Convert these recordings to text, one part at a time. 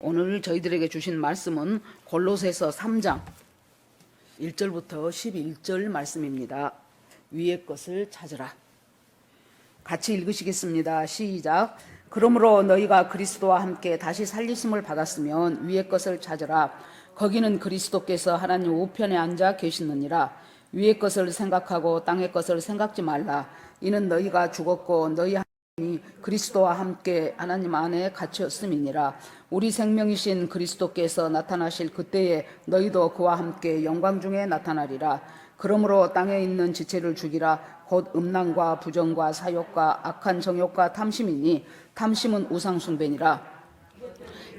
오늘 저희들에게 주신 말씀은 골로새서 3장 1절부터 11절 말씀입니다. 위의 것을 찾으라. 같이 읽으시겠습니다. 시작. 그러므로 너희가 그리스도와 함께 다시 살리심을 받았으면 위의 것을 찾으라. 거기는 그리스도께서 하나님 우편에 앉아 계시느니라. 위의 것을 생각하고 땅의 것을 생각지 말라. 이는 너희가 죽었고 너희 그리스도와 함께 하나님 안에 갇혔음이니라. 우리 생명이신 그리스도께서 나타나실 그때에 너희도 그와 함께 영광 중에 나타나리라. 그러므로 땅에 있는 지체를 죽이라. 곧 음란과 부정과 사욕과 악한 정욕과 탐심이니 탐심은 우상숭배니라.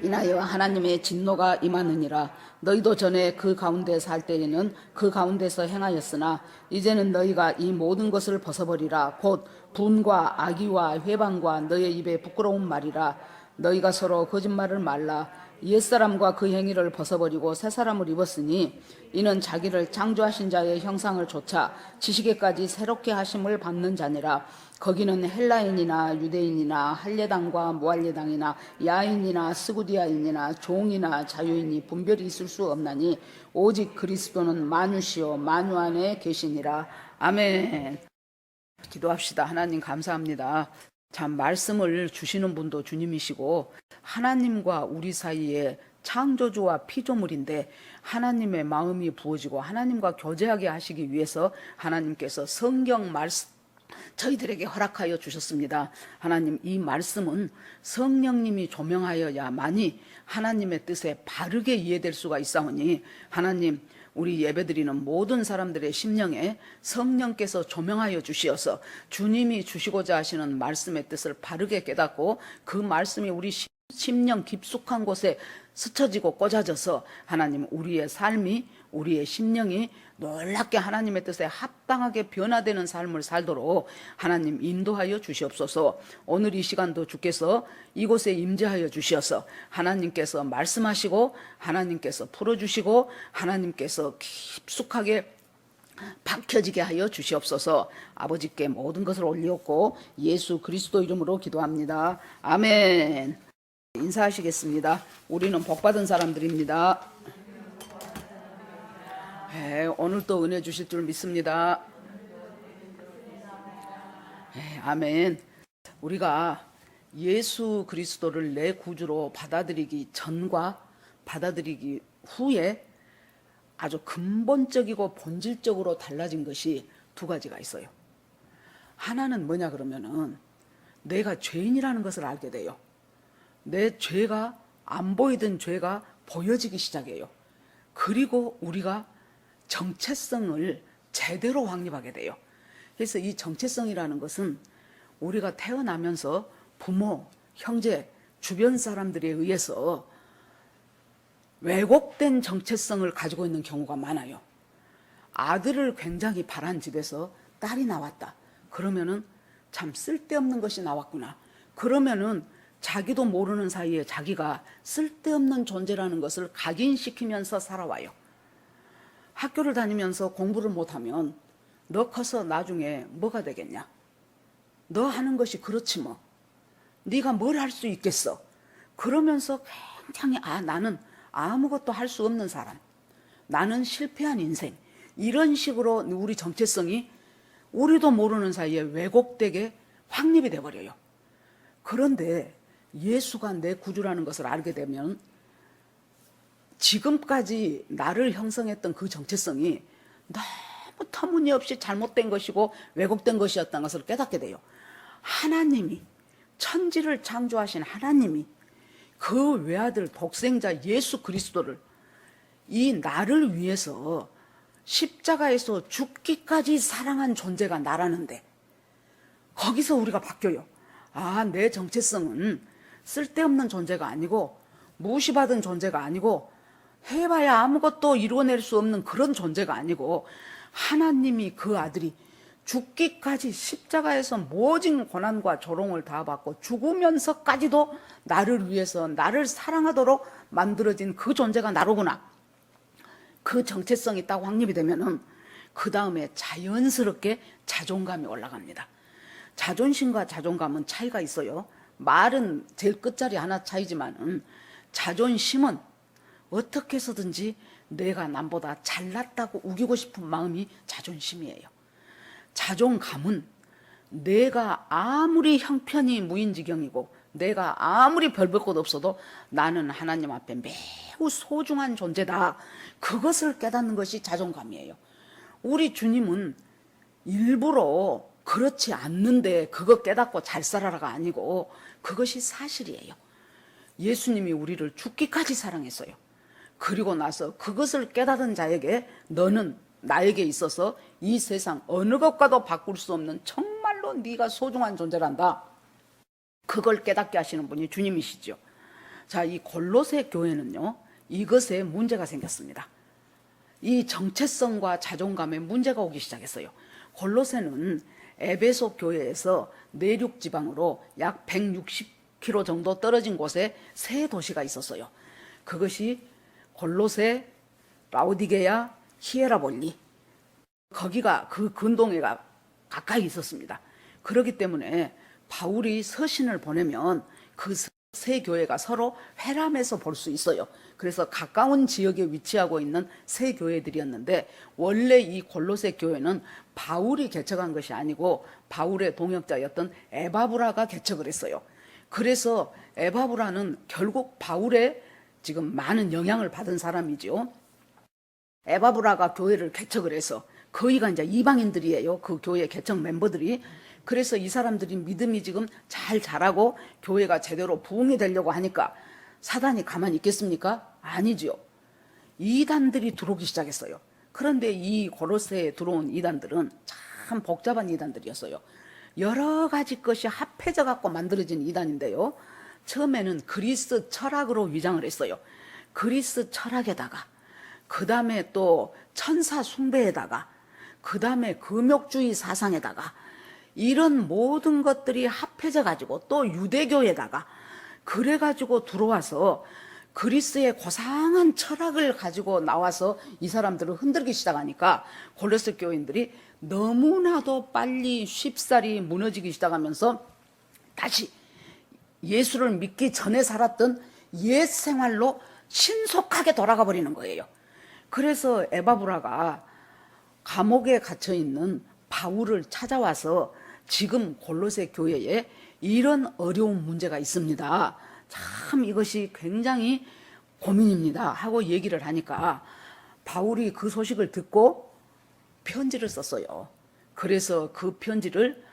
이나여 하나님의 진노가 임하느니라. 너희도 전에 그 가운데 살 때에는 그 가운데서 행하였으나 이제는 너희가 이 모든 것을 벗어버리라. 곧 분과 악의와 회방과 너희 입에 부끄러운 말이라. 너희가 서로 거짓말을 말라. 옛사람과 그 행위를 벗어버리고 새사람을 입었으니 이는 자기를 창조하신 자의 형상을 좇아 지식에까지 새롭게 하심을 받는 자니라. 거기는 헬라인이나 유대인이나 할례당과 무할례당이나 야인이나 스구디아인이나 종이나 자유인이 분별이 있을 수 없나니 오직 그리스도는 만유시요 만유 안에 계시니라. 아멘. 기도합시다. 하나님 감사합니다. 참 말씀을 주시는 분도 주님이시고 하나님과 우리 사이에 창조주와 피조물인데 하나님의 마음이 부어지고 하나님과 교제하게 하시기 위해서 하나님께서 성경 말씀 저희들에게 허락하여 주셨습니다. 하나님, 이 말씀은 성령님이 조명하여야만이 하나님의 뜻에 바르게 이해될 수가 있사오니 하나님, 우리 예배드리는 모든 사람들의 심령에 성령께서 조명하여 주시어서 주님이 주시고자 하시는 말씀의 뜻을 바르게 깨닫고 그 말씀이 우리 심령 깊숙한 곳에 스쳐지고 꽂아져서 하나님, 우리의 삶이 우리의 심령이 놀랍게 하나님의 뜻에 합당하게 변화되는 삶을 살도록 하나님 인도하여 주시옵소서. 오늘 이 시간도 주께서 이곳에 임재하여 주시어서 하나님께서 말씀하시고 하나님께서 풀어주시고 하나님께서 깊숙하게 박혀지게 하여 주시옵소서. 아버지께 모든 것을 올리옵고 예수 그리스도 이름으로 기도합니다. 아멘. 인사하시겠습니다. 우리는 복받은 사람들입니다. 네, 오늘 또 은혜 주실 줄 믿습니다. 네, 아멘. 우리가 예수 그리스도를 내 구주로 받아들이기 전과 받아들이기 후에 아주 근본적이고 본질적으로 달라진 것이 두 가지가 있어요. 하나는 뭐냐 그러면은 내가 죄인이라는 것을 알게 돼요. 내 죄가 안 보이던 죄가 보여지기 시작해요. 그리고 우리가 정체성을 제대로 확립하게 돼요. 그래서 이 정체성이라는 것은 우리가 태어나면서 부모, 형제, 주변 사람들에 의해서 왜곡된 정체성을 가지고 있는 경우가 많아요. 아들을 굉장히 바란 집에서 딸이 나왔다. 그러면은 참 쓸데없는 것이 나왔구나. 그러면은 자기도 모르는 사이에 자기가 쓸데없는 존재라는 것을 각인시키면서 살아와요. 학교를 다니면서 공부를 못하면 너 커서 나중에 뭐가 되겠냐? 너 하는 것이 그렇지 뭐. 네가 뭘 할 수 있겠어? 그러면서 굉장히 나는 아무것도 할 수 없는 사람. 나는 실패한 인생. 이런 식으로 우리 정체성이 우리도 모르는 사이에 왜곡되게 확립이 돼버려요. 그런데 예수가 내 구주라는 것을 알게 되면 지금까지 나를 형성했던 그 정체성이 너무 터무니없이 잘못된 것이고 왜곡된 것이었다는 것을 깨닫게 돼요. 하나님이, 천지를 창조하신 하나님이 그 외아들 독생자 예수 그리스도를 이 나를 위해서 십자가에서 죽기까지 사랑한 존재가 나라는데 거기서 우리가 바뀌어요. 내 정체성은 쓸데없는 존재가 아니고 무시받은 존재가 아니고 해봐야 아무것도 이루어낼 수 없는 그런 존재가 아니고 하나님이 그 아들이 죽기까지 십자가에서 모진 고난과 조롱을 다 받고 죽으면서까지도 나를 위해서 나를 사랑하도록 만들어진 그 존재가 나로구나. 그 정체성이 딱 확립이 되면은 그 다음에 자연스럽게 자존감이 올라갑니다. 자존심과 자존감은 차이가 있어요. 말은 제일 끝자리 하나 차이지만은 자존심은 어떻게 해서든지 내가 남보다 잘났다고 우기고 싶은 마음이 자존심이에요. 자존감은 내가 아무리 형편이 무인지경이고 내가 아무리 별 볼 것 없어도 나는 하나님 앞에 매우 소중한 존재다. 그것을 깨닫는 것이 자존감이에요. 우리 주님은 일부러 그렇지 않는데 그거 깨닫고 잘 살아라가 아니고 그것이 사실이에요. 예수님이 우리를 죽기까지 사랑했어요. 그리고 나서 그것을 깨닫은 자에게 너는 나에게 있어서 이 세상 어느 것과도 바꿀 수 없는 정말로 네가 소중한 존재란다. 그걸 깨닫게 하시는 분이 주님이시죠. 자, 이 골로새 교회는요, 이것에 문제가 생겼습니다. 이 정체성과 자존감에 문제가 오기 시작했어요. 골로새는 에베소 교회에서 내륙 지방으로 약 160km 정도 떨어진 곳에 세 도시가 있었어요. 그것이 골로새, 라오디게야, 히에라볼리. 거기가 그 근동에가 가까이 있었습니다. 그렇기 때문에 바울이 서신을 보내면 그 세 교회가 서로 회람해서 볼 수 있어요. 그래서 가까운 지역에 위치하고 있는 세 교회들이었는데 원래 이 골로새 교회는 바울이 개척한 것이 아니고 바울의 동역자였던 에바브라가 개척을 했어요. 그래서 에바브라는 결국 바울의 지금 많은 영향을 받은 사람이죠. 에바브라가 교회를 개척을 해서 거의가 이제 이방인들이에요. 그 교회 개척 멤버들이. 그래서 이 사람들이 믿음이 지금 잘 자라고 교회가 제대로 부흥이 되려고 하니까 사단이 가만히 있겠습니까? 아니지요. 이단들이 들어오기 시작했어요. 그런데 이 골로새에 들어온 이단들은 참 복잡한 이단들이었어요. 여러 가지 것이 합해져 갖고 만들어진 이단인데요. 처음에는 그리스 철학으로 위장을 했어요. 그리스 철학에다가 그 다음에 또 천사 숭배에다가 그 다음에 금욕주의 사상에다가 이런 모든 것들이 합해져 가지고 또 유대교에다가 그래 가지고 들어와서 그리스의 고상한 철학을 가지고 나와서 이 사람들을 흔들기 시작하니까 골로새 교인들이 너무나도 빨리 쉽사리 무너지기 시작하면서 다시 예수를 믿기 전에 살았던 옛 생활로 신속하게 돌아가 버리는 거예요. 그래서 에바브라가 감옥에 갇혀 있는 바울을 찾아와서 지금 골로새 교회에 이런 어려운 문제가 있습니다. 참 이것이 굉장히 고민입니다 하고 얘기를 하니까 바울이 그 소식을 듣고 편지를 썼어요. 그래서 그 편지를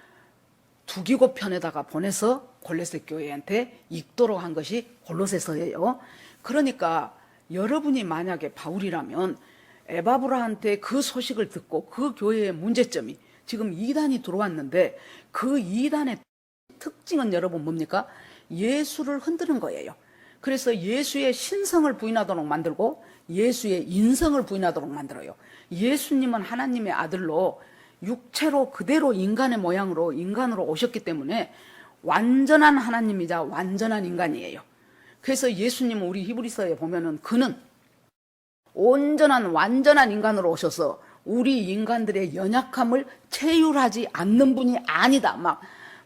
두기고 편에다가 보내서 골로새 교회한테 읽도록 한 것이 골로새서예요. 그러니까 여러분이 만약에 바울이라면 에바브라한테 그 소식을 듣고 그 교회의 문제점이 지금 이단이 들어왔는데 그 이단의 특징은 여러분 뭡니까? 예수를 흔드는 거예요. 그래서 예수의 신성을 부인하도록 만들고 예수의 인성을 부인하도록 만들어요. 예수님은 하나님의 아들로 육체로 그대로 인간의 모양으로 인간으로 오셨기 때문에 완전한 하나님이자 완전한 인간이에요. 그래서 예수님은 우리 히브리서에 보면은 그는 온전한 완전한 인간으로 오셔서 우리 인간들의 연약함을 체휼하지 않는 분이 아니다. 막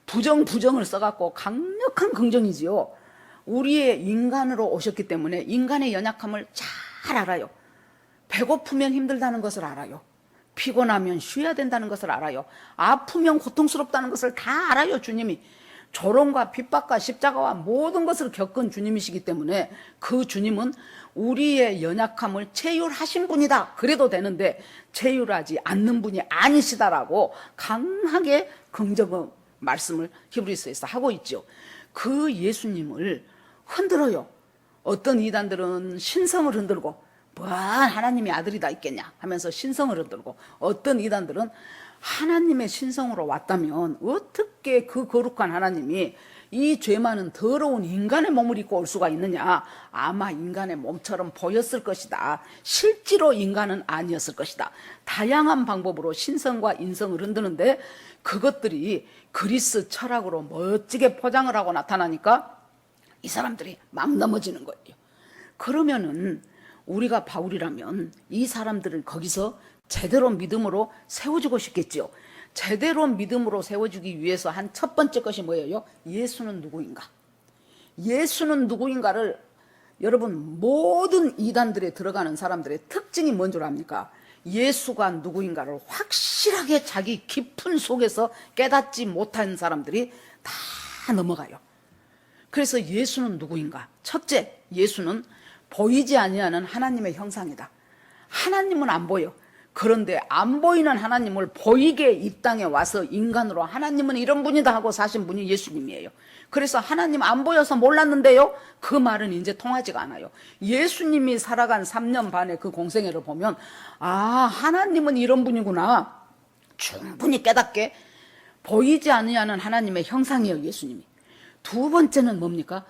부정을 써갖고 강력한 긍정이지요. 우리의 인간으로 오셨기 때문에 인간의 연약함을 잘 알아요. 배고프면 힘들다는 것을 알아요. 피곤하면 쉬어야 된다는 것을 알아요. 아프면 고통스럽다는 것을 다 알아요. 주님이 조롱과 핍박과 십자가와 모든 것을 겪은 주님이시기 때문에 그 주님은 우리의 연약함을 체휼하신 분이다. 그래도 되는데 체휼하지 않는 분이 아니시다라고 강하게 긍정의 말씀을 히브리서에서 하고 있죠. 그 예수님을 흔들어요. 어떤 이단들은 신성을 흔들고 뭐 하나님의 아들이 다 있겠냐 하면서 신성을 흔들고 어떤 이단들은 하나님의 신성으로 왔다면 어떻게 그 거룩한 하나님이 이 죄 많은 더러운 인간의 몸을 입고 올 수가 있느냐. 아마 인간의 몸처럼 보였을 것이다. 실제로 인간은 아니었을 것이다. 다양한 방법으로 신성과 인성을 흔드는데 그것들이 그리스 철학으로 멋지게 포장을 하고 나타나니까 이 사람들이 막 넘어지는 거예요. 그러면은 우리가 바울이라면 이 사람들을 거기서 제대로 믿음으로 세워주고 싶겠죠. 제대로 믿음으로 세워주기 위해서 한 첫 번째 것이 뭐예요? 예수는 누구인가? 예수는 누구인가를 여러분, 모든 이단들에 들어가는 사람들의 특징이 뭔 줄 압니까? 예수가 누구인가를 확실하게 자기 깊은 속에서 깨닫지 못한 사람들이 다 넘어가요. 그래서 예수는 누구인가? 첫째, 예수는 보이지 아니하는 하나님의 형상이다. 하나님은 안 보여. 그런데 안 보이는 하나님을 보이게 이 땅에 와서 인간으로 하나님은 이런 분이다 하고 사신 분이 예수님이에요. 그래서 하나님 안 보여서 몰랐는데요, 그 말은 이제 통하지가 않아요. 예수님이 살아간 3년 반의 그 공생애를 보면 아, 하나님은 이런 분이구나 충분히 깨닫게 보이지 아니하는 하나님의 형상이에요, 예수님이. 두 번째는 뭡니까?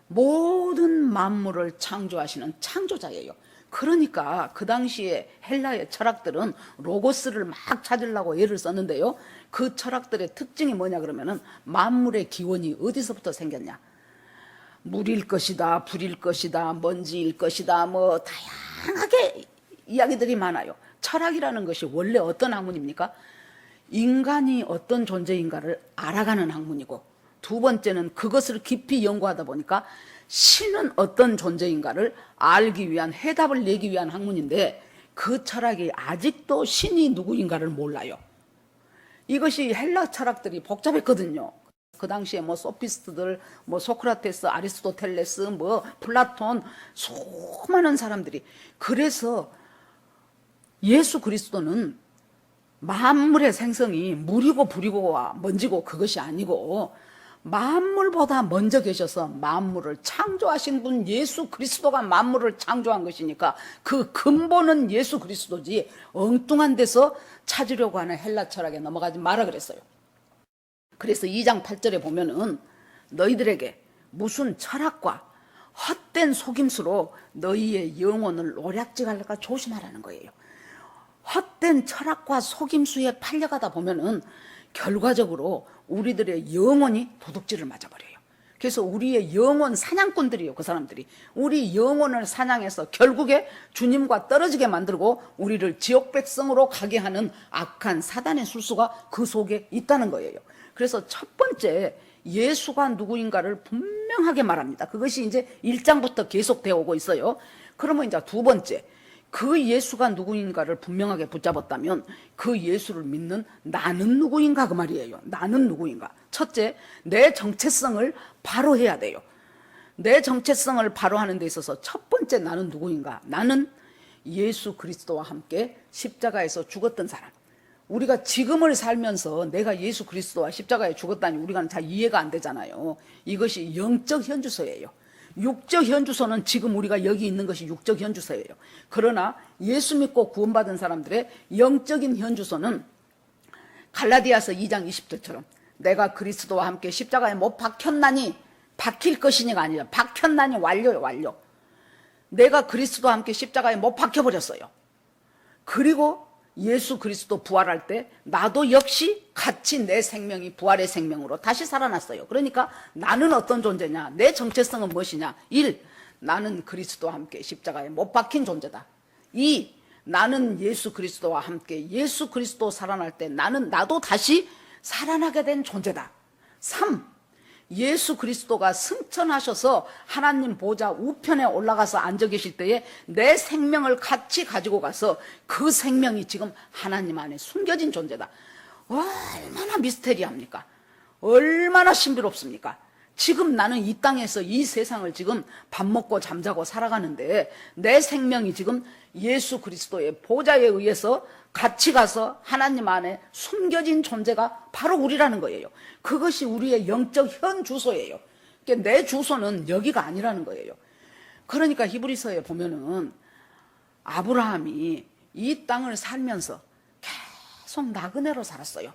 모든 만물을 창조하시는 창조자예요. 그러니까 그 당시에 헬라의 철학들은 로고스를 막 찾으려고 애를 썼는데요, 그 철학들의 특징이 뭐냐 그러면은 만물의 기원이 어디서부터 생겼냐? 물일 것이다, 불일 것이다, 먼지일 것이다, 뭐 다양하게 이야기들이 많아요. 철학이라는 것이 원래 어떤 학문입니까? 인간이 어떤 존재인가를 알아가는 학문이고, 두 번째는 그것을 깊이 연구하다 보니까 신은 어떤 존재인가를 알기 위한, 해답을 내기 위한 학문인데, 그 철학이 아직도 신이 누구인가를 몰라요. 이것이 헬라 철학들이 복잡했거든요. 그 당시에 뭐 소피스트들, 뭐 소크라테스, 아리스토텔레스, 뭐 플라톤, 수많은 사람들이. 그래서 예수 그리스도는 만물의 생성이 물이고 불이고 먼지고 그것이 아니고 만물보다 먼저 계셔서 만물을 창조하신 분 예수 그리스도가 만물을 창조한 것이니까 그 근본은 예수 그리스도지, 엉뚱한 데서 찾으려고 하는 헬라 철학에 넘어가지 마라 그랬어요. 그래서 2장 8절에 보면은 너희들에게 무슨 철학과 헛된 속임수로 너희의 영혼을 오략질할까 조심하라는 거예요. 헛된 철학과 속임수에 팔려가다 보면은 결과적으로 우리들의 영혼이 도둑질을 맞아버려요. 그래서 우리의 영혼 사냥꾼들이에요, 그 사람들이. 우리 영혼을 사냥해서 결국에 주님과 떨어지게 만들고 우리를 지옥 백성으로 가게 하는 악한 사단의 술수가 그 속에 있다는 거예요. 그래서 첫 번째, 예수가 누구인가를 분명하게 말합니다. 그것이 이제 1장부터 계속되어 오고 있어요. 그러면 이제 두 번째, 그 예수가 누구인가를 분명하게 붙잡았다면 그 예수를 믿는 나는 누구인가, 그 말이에요. 나는 누구인가. 첫째, 내 정체성을 바로 해야 돼요. 내 정체성을 바로 하는 데 있어서 첫 번째 나는 누구인가. 나는 예수 그리스도와 함께 십자가에서 죽었던 사람. 우리가 지금을 살면서 내가 예수 그리스도와 십자가에 죽었다니 우리가 잘 이해가 안 되잖아요. 이것이 영적 현주소예요. 육적 현주소는 지금 우리가 여기 있는 것이 육적 현주소예요. 그러나 예수 믿고 구원받은 사람들의 영적인 현주소는 갈라디아서 2장 20절처럼 내가 그리스도와 함께 십자가에 못 박혔나니, 박힐 것이니가 아니라 박혔나니 완료요, 완료. 내가 그리스도와 함께 십자가에 못 박혀버렸어요. 그리고 예수 그리스도 부활할 때 나도 역시 같이 내 생명이 부활의 생명으로 다시 살아났어요. 그러니까 나는 어떤 존재냐, 내 정체성은 무엇이냐. 1. 나는 그리스도와 함께 십자가에 못 박힌 존재다. 2. 나는 예수 그리스도와 함께 예수 그리스도 살아날 때 나도 다시 살아나게 된 존재다. 3. 예수 그리스도가 승천하셔서 하나님 보좌 우편에 올라가서 앉아 계실 때에 내 생명을 같이 가지고 가서 그 생명이 지금 하나님 안에 숨겨진 존재다. 얼마나 미스테리합니까? 얼마나 신비롭습니까? 지금 나는 이 땅에서 이 세상을 지금 밥 먹고 잠자고 살아가는데 내 생명이 지금 예수 그리스도의 보좌에 의해서 같이 가서 하나님 안에 숨겨진 존재가 바로 우리라는 거예요. 그것이 우리의 영적 현 주소예요. 그러니까 내 주소는 여기가 아니라는 거예요. 그러니까 히브리서에 보면은 아브라함이 이 땅을 살면서 계속 나그네로 살았어요.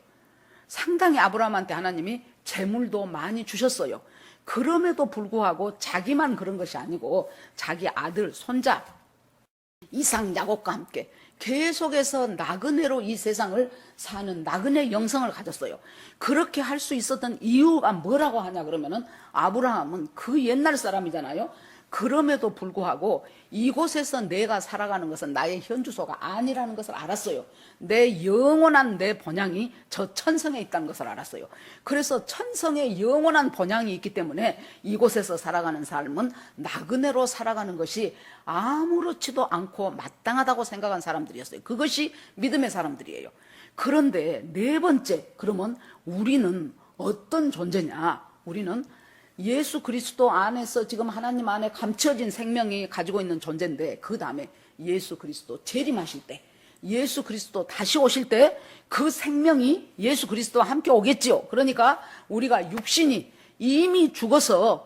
상당히 아브라함한테 하나님이 재물도 많이 주셨어요. 그럼에도 불구하고 자기만 그런 것이 아니고 자기 아들, 손자 이삭, 야곱과 함께 계속해서 나그네로 이 세상을 사는 나그네 영성을 가졌어요. 그렇게 할 수 있었던 이유가 뭐라고 하냐 그러면은 아브라함은 그 옛날 사람이잖아요. 그럼에도 불구하고 이곳에서 내가 살아가는 것은 나의 현주소가 아니라는 것을 알았어요. 내 영원한 내 본향이 저 천성에 있다는 것을 알았어요. 그래서 천성에 영원한 본향이 있기 때문에 이곳에서 살아가는 삶은 나그네로 살아가는 것이 아무렇지도 않고 마땅하다고 생각한 사람들이었어요. 그것이 믿음의 사람들이에요. 그런데 네 번째, 그러면 우리는 어떤 존재냐? 우리는 예수 그리스도 안에서 지금 하나님 안에 감춰진 생명이 가지고 있는 존재인데, 그 다음에 예수 그리스도 재림하실 때, 예수 그리스도 다시 오실 때 그 생명이 예수 그리스도와 함께 오겠지요. 그러니까 우리가 육신이 이미 죽어서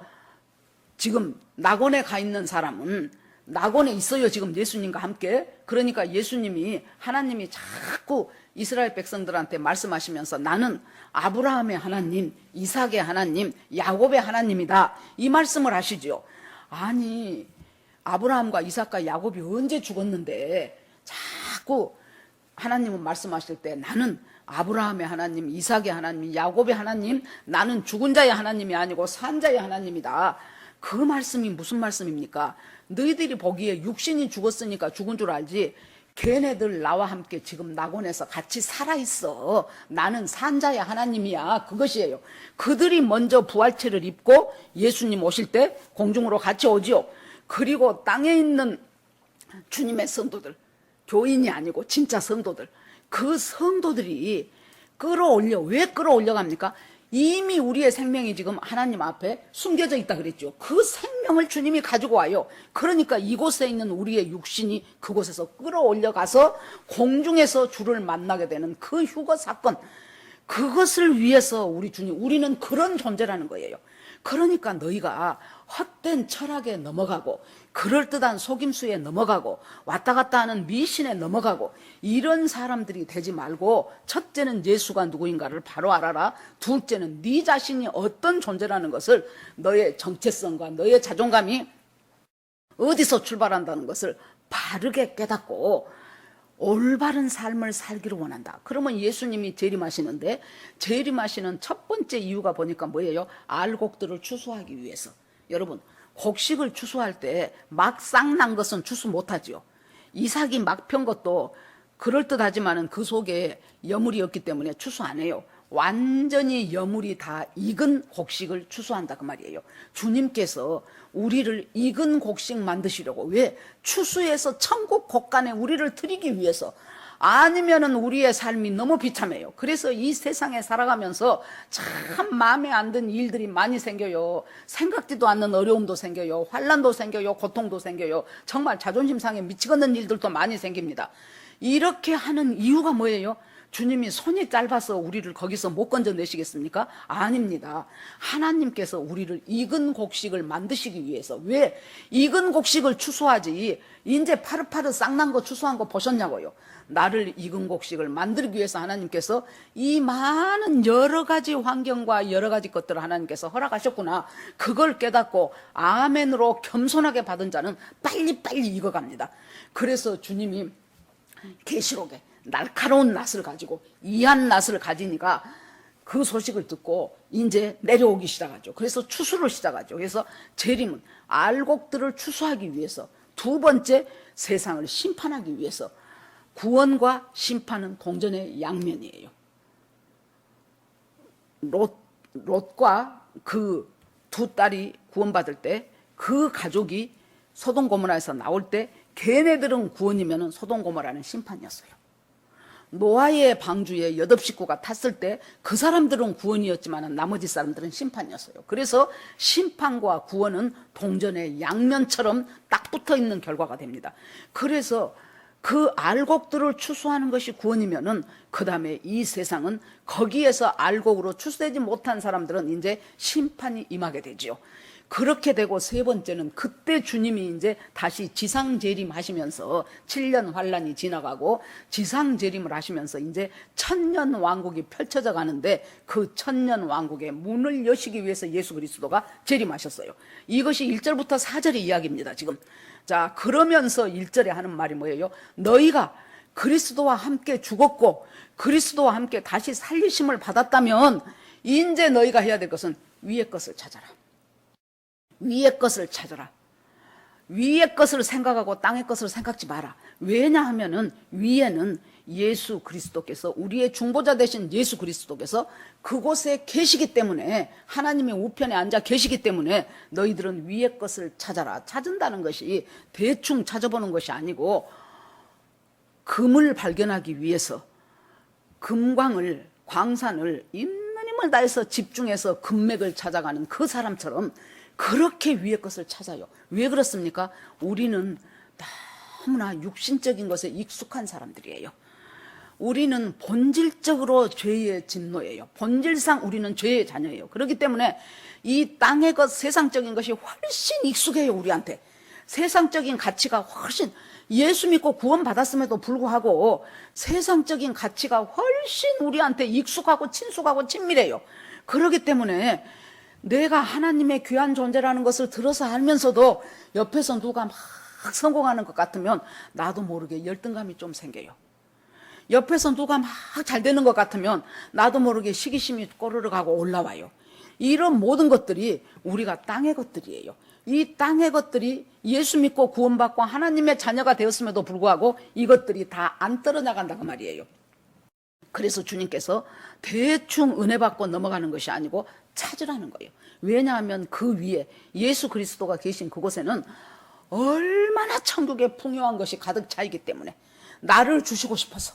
지금 낙원에 가 있는 사람은 낙원에 있어요. 지금 예수님과 함께. 그러니까 예수님이, 하나님이 자꾸 이스라엘 백성들한테 말씀하시면서 나는 아브라함의 하나님, 이삭의 하나님, 야곱의 하나님이다, 이 말씀을 하시죠. 아니, 아브라함과 이삭과 야곱이 언제 죽었는데 자꾸 하나님은 말씀하실 때 나는 아브라함의 하나님, 이삭의 하나님, 야곱의 하나님, 나는 죽은 자의 하나님이 아니고 산 자의 하나님이다. 그 말씀이 무슨 말씀입니까? 너희들이 보기에 육신이 죽었으니까 죽은 줄 알지, 걔네들 나와 함께 지금 낙원에서 같이 살아있어. 나는 산 자의 하나님이야. 그것이에요. 그들이 먼저 부활체를 입고 예수님 오실 때 공중으로 같이 오지요. 그리고 땅에 있는 주님의 성도들, 교인이 아니고 진짜 성도들, 그 성도들이 끌어올려. 왜 끌어올려 갑니까? 이미 우리의 생명이 지금 하나님 앞에 숨겨져 있다 그랬죠. 그 생명을 주님이 가지고 와요. 그러니까 이곳에 있는 우리의 육신이 그곳에서 끌어올려 가서 공중에서 주를 만나게 되는 그 휴거 사건, 그것을 위해서 우리는 그런 존재라는 거예요. 그러니까 너희가 헛된 철학에 넘어가고 그럴듯한 속임수에 넘어가고 왔다 갔다 하는 미신에 넘어가고 이런 사람들이 되지 말고, 첫째는 예수가 누구인가를 바로 알아라. 둘째는 네 자신이 어떤 존재라는 것을, 너의 정체성과 너의 자존감이 어디서 출발한다는 것을 바르게 깨닫고 올바른 삶을 살기를 원한다. 그러면 예수님이 재림하시는데, 재림하시는 첫 번째 이유가 보니까 뭐예요? 알곡들을 추수하기 위해서. 여러분, 곡식을 추수할 때 막 쌍난 것은 추수 못하지요. 이삭이 막 편 것도 그럴듯하지만은 그 속에 여물이 없기 때문에 추수 안 해요. 완전히 여물이 다 익은 곡식을 추수한다 그 말이에요. 주님께서 우리를 익은 곡식 만드시려고, 왜? 추수해서 천국 곳간에 우리를 드리기 위해서. 아니면은 우리의 삶이 너무 비참해요. 그래서 이 세상에 살아가면서 참 마음에 안 드는 일들이 많이 생겨요. 생각지도 않는 어려움도 생겨요. 환난도 생겨요. 고통도 생겨요. 정말 자존심 상해 미치겠는 일들도 많이 생깁니다. 이렇게 하는 이유가 뭐예요? 주님이 손이 짧아서 우리를 거기서 못 건져내시겠습니까? 아닙니다. 하나님께서 우리를 익은 곡식을 만드시기 위해서. 왜? 익은 곡식을 추수하지 이제 파릇파릇 쌍난 거 추수한 거 보셨냐고요. 나를 익은 곡식을 만들기 위해서 하나님께서 이 많은 여러 가지 환경과 여러 가지 것들을 하나님께서 허락하셨구나. 그걸 깨닫고 아멘으로 겸손하게 받은 자는 빨리빨리 익어갑니다. 그래서 주님이 계시록에 날카로운 낫을 가지고 이한 낫을 가지니까 그 소식을 듣고 이제 내려오기 시작하죠. 그래서 추수를 시작하죠. 그래서 재림은 알곡들을 추수하기 위해서, 두 번째 세상을 심판하기 위해서. 구원과 심판은 동전의 양면이에요. 롯과 그 두 딸이 구원받을 때, 그 가족이 소돔 고모라에서 나올 때 걔네들은 구원이면은 소돔 고모라는 심판이었어요. 노아의 방주에 8식구가 탔을 때 그 사람들은 구원이었지만 나머지 사람들은 심판이었어요. 그래서 심판과 구원은 동전의 양면처럼 딱 붙어있는 결과가 됩니다. 그래서 그 알곡들을 추수하는 것이 구원이면은, 그 다음에 이 세상은 거기에서 알곡으로 추수되지 못한 사람들은 이제 심판이 임하게 되지요. 그렇게 되고 세 번째는 그때 주님이 이제 다시 지상재림 하시면서 7년 환란이 지나가고 지상재림을 하시면서 이제 천년 왕국이 펼쳐져 가는데, 그 천년 왕국의 문을 여시기 위해서 예수 그리스도가 재림하셨어요. 이것이 1절부터 4절의 이야기입니다. 지금. 자, 그러면서 1절에 하는 말이 뭐예요? 너희가 그리스도와 함께 죽었고 그리스도와 함께 다시 살리심을 받았다면 이제 너희가 해야 될 것은 위의 것을 찾아라. 위의 것을 찾아라. 위의 것을 생각하고 땅의 것을 생각지 마라. 왜냐하면은 위에는 예수 그리스도께서, 우리의 중보자 되신 예수 그리스도께서 그곳에 계시기 때문에, 하나님의 우편에 앉아 계시기 때문에 너희들은 위의 것을 찾아라. 찾은다는 것이 대충 찾아보는 것이 아니고, 금을 발견하기 위해서 금광을, 광산을 있는 힘을 다해서 집중해서 금맥을 찾아가는 그 사람처럼 그렇게 위의 것을 찾아요. 왜 그렇습니까? 우리는 너무나 육신적인 것에 익숙한 사람들이에요. 우리는 본질적으로 죄의 진노예요. 본질상 우리는 죄의 자녀예요. 그렇기 때문에 이 땅의 것, 세상적인 것이 훨씬 익숙해요, 우리한테. 세상적인 가치가 훨씬, 예수 믿고 구원받았음에도 불구하고 세상적인 가치가 훨씬 우리한테 익숙하고 친숙하고 친밀해요. 그렇기 때문에 내가 하나님의 귀한 존재라는 것을 들어서 알면서도 옆에서 누가 막 성공하는 것 같으면 나도 모르게 열등감이 좀 생겨요. 옆에서 누가 막 잘 되는 것 같으면 나도 모르게 시기심이 꼬르르 가고 올라와요. 이런 모든 것들이 우리가 땅의 것들이에요. 이 땅의 것들이 예수 믿고 구원받고 하나님의 자녀가 되었음에도 불구하고 이것들이 다 안 떨어나간다고 말이에요. 그래서 주님께서 대충 은혜 받고 넘어가는 것이 아니고 찾으라는 거예요. 왜냐하면 그 위에 예수 그리스도가 계신 그곳에는 얼마나 천국의 풍요한 것이 가득 차 있기 때문에, 나를 주시고 싶어서,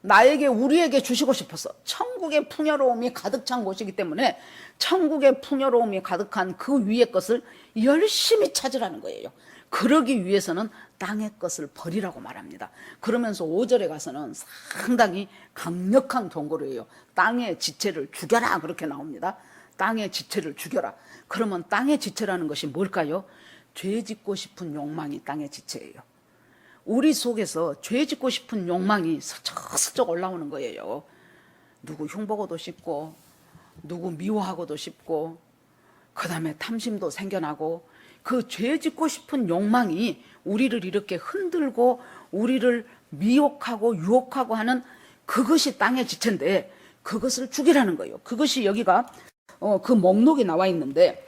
나에게, 우리에게 주시고 싶어서, 천국의 풍요로움이 가득 찬 곳이기 때문에 천국의 풍요로움이 가득한 그 위의 것을 열심히 찾으라는 거예요. 그러기 위해서는 땅의 것을 버리라고 말합니다. 그러면서 5절에 가서는 상당히 강력한 경고를 해요. 땅의 지체를 죽여라, 그렇게 나옵니다. 땅의 지체를 죽여라. 그러면 땅의 지체라는 것이 뭘까요? 죄 짓고 싶은 욕망이 땅의 지체예요. 우리 속에서 죄 짓고 싶은 욕망이 스쩍스쩍 올라오는 거예요. 누구 흉보고도 싶고, 누구 미워하고도 싶고, 그 다음에 탐심도 생겨나고, 그 죄 짓고 싶은 욕망이 우리를 이렇게 흔들고 우리를 미혹하고 유혹하고 하는 그것이 땅의 지체인데, 그것을 죽이라는 거예요. 그것이 여기가 그 목록이 나와 있는데,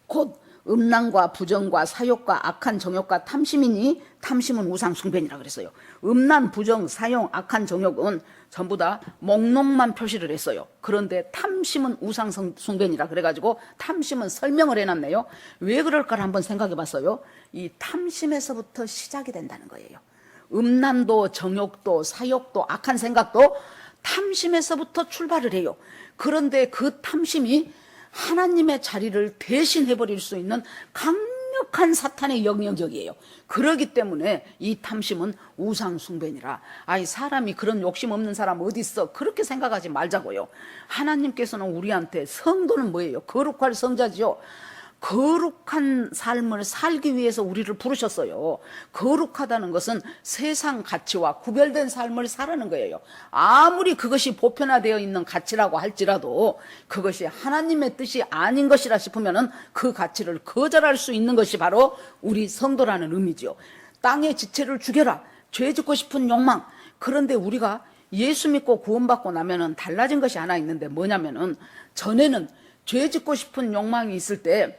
곧 음란과 부정과 사욕과 악한 정욕과 탐심이니 탐심은 우상 숭배니라 그랬어요. 음란, 부정, 사욕, 악한 정욕은 전부 다 목록만 표시를 했어요. 그런데 탐심은 우상 숭배니라 그래가지고 탐심은 설명을 해놨네요. 왜 그럴까를 한번 생각해 봤어요. 이 탐심에서부터 시작이 된다는 거예요. 음란도 정욕도 사욕도 악한 생각도 탐심에서부터 출발을 해요. 그런데 그 탐심이 하나님의 자리를 대신해버릴 수 있는 강력한 사탄의 영역이에요. 그러기 때문에 이 탐심은 우상 숭배니라. 아이, 사람이 그런 욕심 없는 사람 어디 있어? 그렇게 생각하지 말자고요. 하나님께서는 우리한테, 성도는 뭐예요? 거룩할 성자지요. 거룩한 삶을 살기 위해서 우리를 부르셨어요. 거룩하다는 것은 세상 가치와 구별된 삶을 살아는 거예요. 아무리 그것이 보편화되어 있는 가치라고 할지라도 그것이 하나님의 뜻이 아닌 것이라 싶으면은 그 가치를 거절할 수 있는 것이 바로 우리 성도라는 의미지요. 땅의 지체를 죽여라. 죄 짓고 싶은 욕망. 그런데 우리가 예수 믿고 구원받고 나면은 달라진 것이 하나 있는데 뭐냐면은, 전에는 죄 짓고 싶은 욕망이 있을 때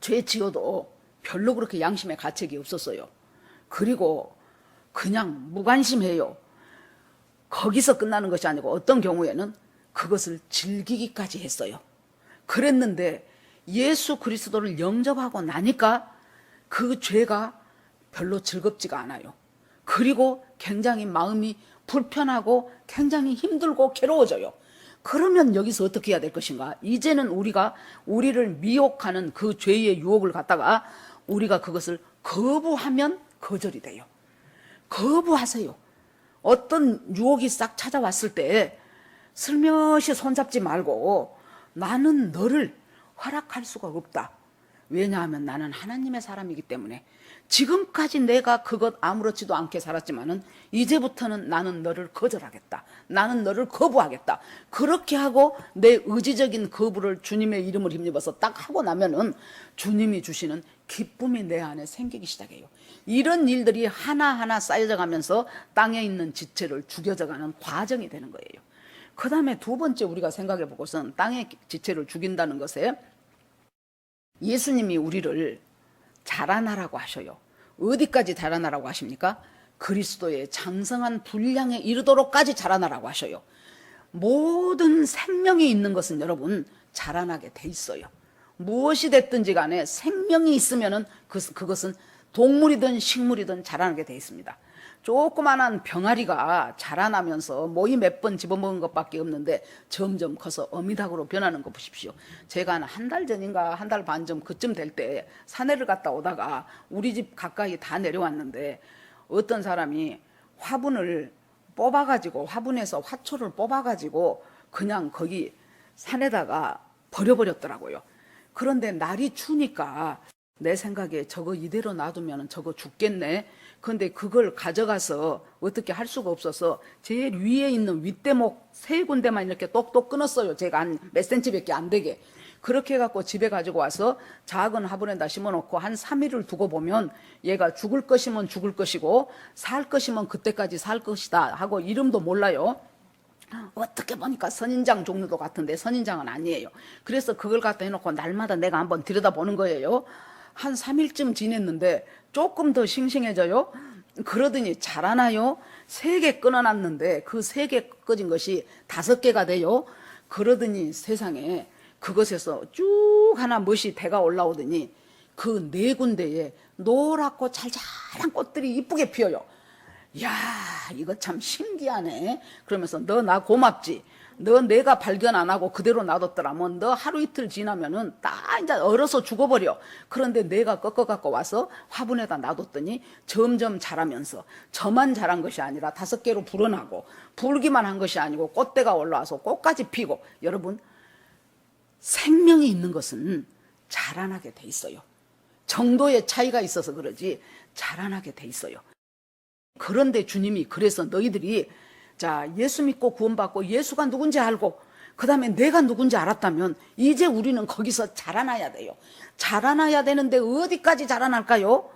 죄 지어도 별로 그렇게 양심의 가책이 없었어요. 그리고 그냥 무관심해요. 거기서 끝나는 것이 아니고 어떤 경우에는 그것을 즐기기까지 했어요. 그랬는데 예수 그리스도를 영접하고 나니까 그 죄가 별로 즐겁지가 않아요. 그리고 굉장히 마음이 불편하고 굉장히 힘들고 괴로워져요. 그러면 여기서 어떻게 해야 될 것인가? 이제는 우리가 우리를 미혹하는 그 죄의 유혹을 갖다가 우리가 그것을 거부하면 거절이 돼요. 거부하세요. 어떤 유혹이 싹 찾아왔을 때 슬며시 손잡지 말고, 나는 너를 허락할 수가 없다. 왜냐하면 나는 하나님의 사람이기 때문에. 지금까지 내가 그것 아무렇지도 않게 살았지만은 이제부터는 나는 너를 거절하겠다. 나는 너를 거부하겠다. 그렇게 하고 내 의지적인 거부를 주님의 이름을 힘입어서 딱 하고 나면은 주님이 주시는 기쁨이 내 안에 생기기 시작해요. 이런 일들이 하나하나 쌓여져 가면서 땅에 있는 지체를 죽여져가는 과정이 되는 거예요. 그 다음에 두 번째 우리가 생각해 보고선 땅의 지체를 죽인다는 것에, 예수님이 우리를 자라나라고 하셔요. 어디까지 자라나라고 하십니까? 그리스도의 장성한 분량에 이르도록까지 자라나라고 하셔요. 모든 생명이 있는 것은 여러분 자라나게 돼 있어요. 무엇이 됐든지 간에 생명이 있으면은 그것은 동물이든 식물이든 자라나게 돼 있습니다. 조그만한 병아리가 자라나면서 모이 몇 번 집어먹은 것밖에 없는데 점점 커서 어미닭으로 변하는 거 보십시오. 제가 한 달 전인가 한 달 반 전 그쯤 될 때 산에를 갔다 오다가 우리 집 가까이 다 내려왔는데 어떤 사람이 화분을 뽑아가지고 화분에서 화초를 뽑아가지고 그냥 거기 산에다가 버려버렸더라고요. 그런데 날이 추우니까 내 생각에 저거 이대로 놔두면 저거 죽겠네. 그런데 그걸 가져가서 어떻게 할 수가 없어서 제일 위에 있는 윗대목 3군데만 이렇게 똑똑 끊었어요. 제가 한 몇 센치밖에 안 되게. 그렇게 해갖고 집에 가지고 와서 작은 화분에다 심어놓고 한 3일을 두고 보면 얘가 죽을 것이면 죽을 것이고 살 것이면 그때까지 살 것이다 하고 이름도 몰라요. 어떻게 보니까 선인장 종류도 같은데 선인장은 아니에요. 그래서 그걸 갖다 해놓고 날마다 내가 한번 들여다보는 거예요. 한 3일쯤 지냈는데 조금 더 싱싱해져요. 그러더니 자라나요. 3개 끊어놨는데 그 3개 꺼진 것이 5개가 돼요. 그러더니 세상에 그것에서 쭉 하나 멋이 대가 올라오더니 그 4군데에 노랗고 잘잘한 꽃들이 이쁘게 피어요. 야, 이거 참 신기하네. 그러면서 너 나 고맙지. 너 내가 발견 안 하고 그대로 놔뒀더라면 너 하루 이틀 지나면은 딱 이제 얼어서 죽어버려. 그런데 내가 꺾어갖고 와서 화분에다 놔뒀더니 점점 자라면서 저만 자란 것이 아니라 5개로 불어나고 불기만 한 것이 아니고 꽃대가 올라와서 꽃까지 피고. 여러분, 생명이 있는 것은 자라나게 돼 있어요. 정도의 차이가 있어서 그러지 자라나게 돼 있어요. 그런데 주님이 그래서 너희들이 자 예수 믿고 구원받고 예수가 누군지 알고 그 다음에 내가 누군지 알았다면 이제 우리는 거기서 자라나야 돼요. 자라나야 되는데 어디까지 자라날까요?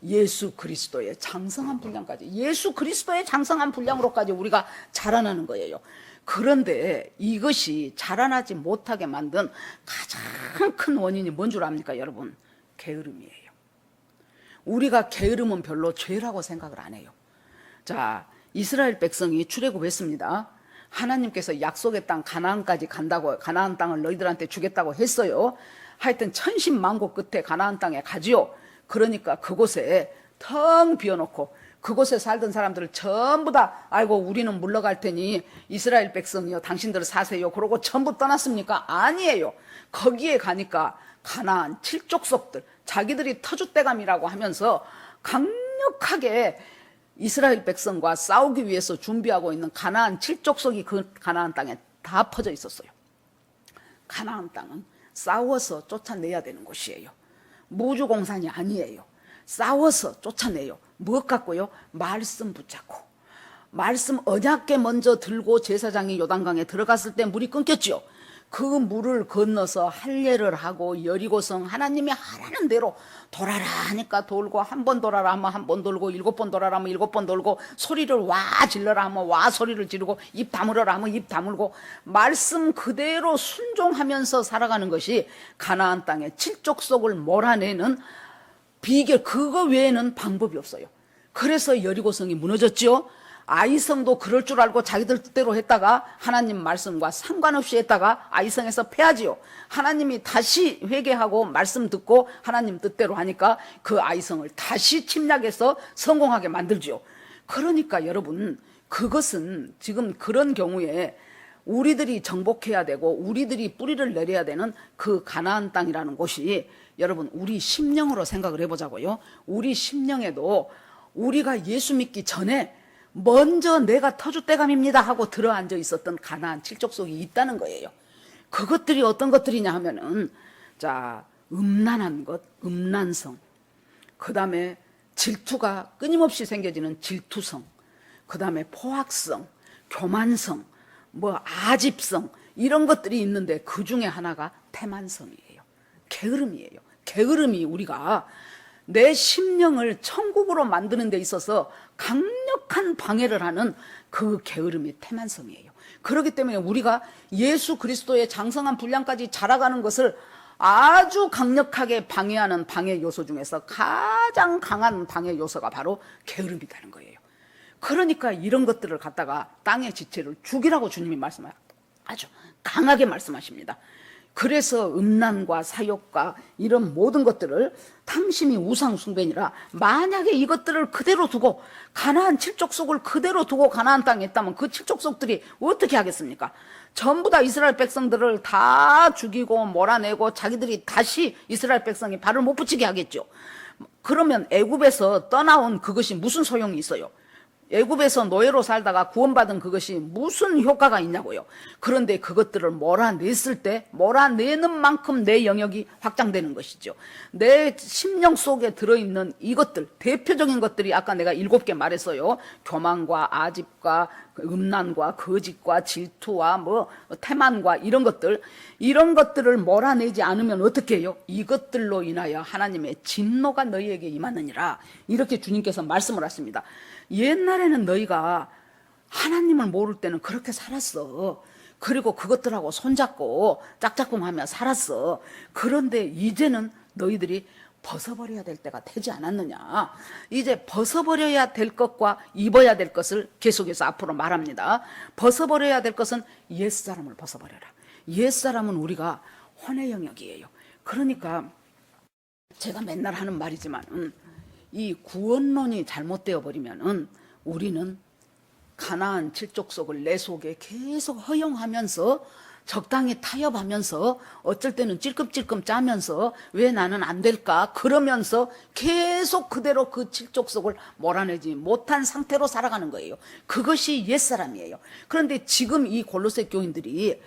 예수 그리스도의 장성한 분량까지. 예수 그리스도의 장성한 분량으로까지 우리가 자라나는 거예요. 그런데 이것이 자라나지 못하게 만든 가장 큰 원인이 뭔 줄 압니까 여러분? 게으름이에요. 우리가 게으름은 별로 죄라고 생각을 안 해요. 자, 이스라엘 백성이 출애굽했습니다. 하나님께서 약속의 땅 가나안까지 간다고, 가나안 땅을 너희들한테 주겠다고 했어요. 하여튼 천신만고 끝에 가나안 땅에 가지요. 그러니까 그곳에 텅 비워놓고 그곳에 살던 사람들을 전부 다 아이고 우리는 물러갈 테니 이스라엘 백성이요 당신들 사세요 그러고 전부 떠났습니까? 아니에요. 거기에 가니까 가나안 7족속들 자기들이 터줏대감이라고 하면서 강력하게 이스라엘 백성과 싸우기 위해서 준비하고 있는 가나안 7족속이 그 가나안 땅에 다 퍼져 있었어요. 가나안 땅은 싸워서 쫓아내야 되는 곳이에요. 무주공산이 아니에요. 싸워서 쫓아내요. 무엇 갖고요? 말씀 붙잡고. 말씀 언약궤 먼저 들고 제사장이 요단강에 들어갔을 때 물이 끊겼죠. 그 물을 건너서 할례를 하고 여리고성 하나님이 하라는 대로 돌아라 하니까 돌고 한 번 돌아라 하면 한 번 돌고 7번 돌아라 하면 7번 돌고 소리를 와 질러라 하면 와 소리를 지르고 입 다물어라 하면 입 다물고 말씀 그대로 순종하면서 살아가는 것이 가나안 땅의 7족속을 몰아내는 비결. 그거 외에는 방법이 없어요. 그래서 여리고성이 무너졌죠. 아이성도 그럴 줄 알고 자기들 뜻대로 했다가 하나님 말씀과 상관없이 했다가 아이성에서 패하지요. 하나님이 다시 회개하고 말씀 듣고 하나님 뜻대로 하니까 그 아이성을 다시 침략해서 성공하게 만들지요. 그러니까 여러분 그것은 지금 그런 경우에 우리들이 정복해야 되고 우리들이 뿌리를 내려야 되는 그 가나안 땅이라는 곳이 여러분 우리 심령으로 생각을 해보자고요. 우리 심령에도 우리가 예수 믿기 전에 먼저 내가 터줏대감입니다 하고 들어앉아 있었던 가나안 7족속이 있다는 거예요. 그것들이 어떤 것들이냐 하면은 자 음란한 것, 음란성, 그 다음에 질투가 끊임없이 생겨지는 질투성, 그 다음에 포악성, 교만성, 뭐 아집성 이런 것들이 있는데 그 중에 하나가 태만성이에요. 게으름이에요. 게으름이 우리가 내 심령을 천국으로 만드는 데 있어서 강력한 방해를 하는 그 게으름이 태만성이에요. 그렇기 때문에 우리가 예수 그리스도의 장성한 분량까지 자라가는 것을 아주 강력하게 방해하는 방해 요소 중에서 가장 강한 방해 요소가 바로 게으름이라는 거예요. 그러니까 이런 것들을 갖다가 땅의 지체를 죽이라고 주님이 아주 강하게 말씀하십니다. 그래서 음란과 사욕과 이런 모든 것들을 탐심이 우상 숭배니라, 만약에 이것들을 그대로 두고 가나안 칠족속을 그대로 두고 가나안 땅에 있다면 그 칠족속들이 어떻게 하겠습니까? 전부 다 이스라엘 백성들을 다 죽이고 몰아내고 자기들이 다시 이스라엘 백성이 발을 못 붙이게 하겠죠. 그러면 애굽에서 떠나온 그것이 무슨 소용이 있어요? 애굽에서 노예로 살다가 구원받은 그것이 무슨 효과가 있냐고요. 그런데 그것들을 몰아냈을 때 몰아내는 만큼 내 영역이 확장되는 것이죠. 내 심령 속에 들어있는 이것들, 대표적인 것들이 아까 내가 7개 말했어요. 교만과 아집과 음란과 거짓과 질투와 태만과 이런 것들을 몰아내지 않으면 어떻게 해요? 이것들로 인하여 하나님의 진노가 너희에게 임하느니라, 이렇게 주님께서 말씀을 하십니다. 옛날에는 너희가 하나님을 모를 때는 그렇게 살았어. 그리고 그것들하고 손잡고 짝짝꿍하며 살았어. 그런데 이제는 너희들이 벗어버려야 될 때가 되지 않았느냐. 이제 벗어버려야 될 것과 입어야 될 것을 계속해서 앞으로 말합니다. 벗어버려야 될 것은 옛사람을 벗어버려라. 옛사람은 우리가 혼의 영역이에요. 그러니까 제가 맨날 하는 말이지만 이 구원론이 잘못되어 버리면은 우리는 가나안 칠족속을 내 속에 계속 허용하면서 적당히 타협하면서 어쩔 때는 찔끔찔끔 짜면서 왜 나는 안 될까 그러면서 계속 그대로 그 칠족속을 몰아내지 못한 상태로 살아가는 거예요. 그것이 옛사람이에요. 그런데 지금 이 골로새 교인들이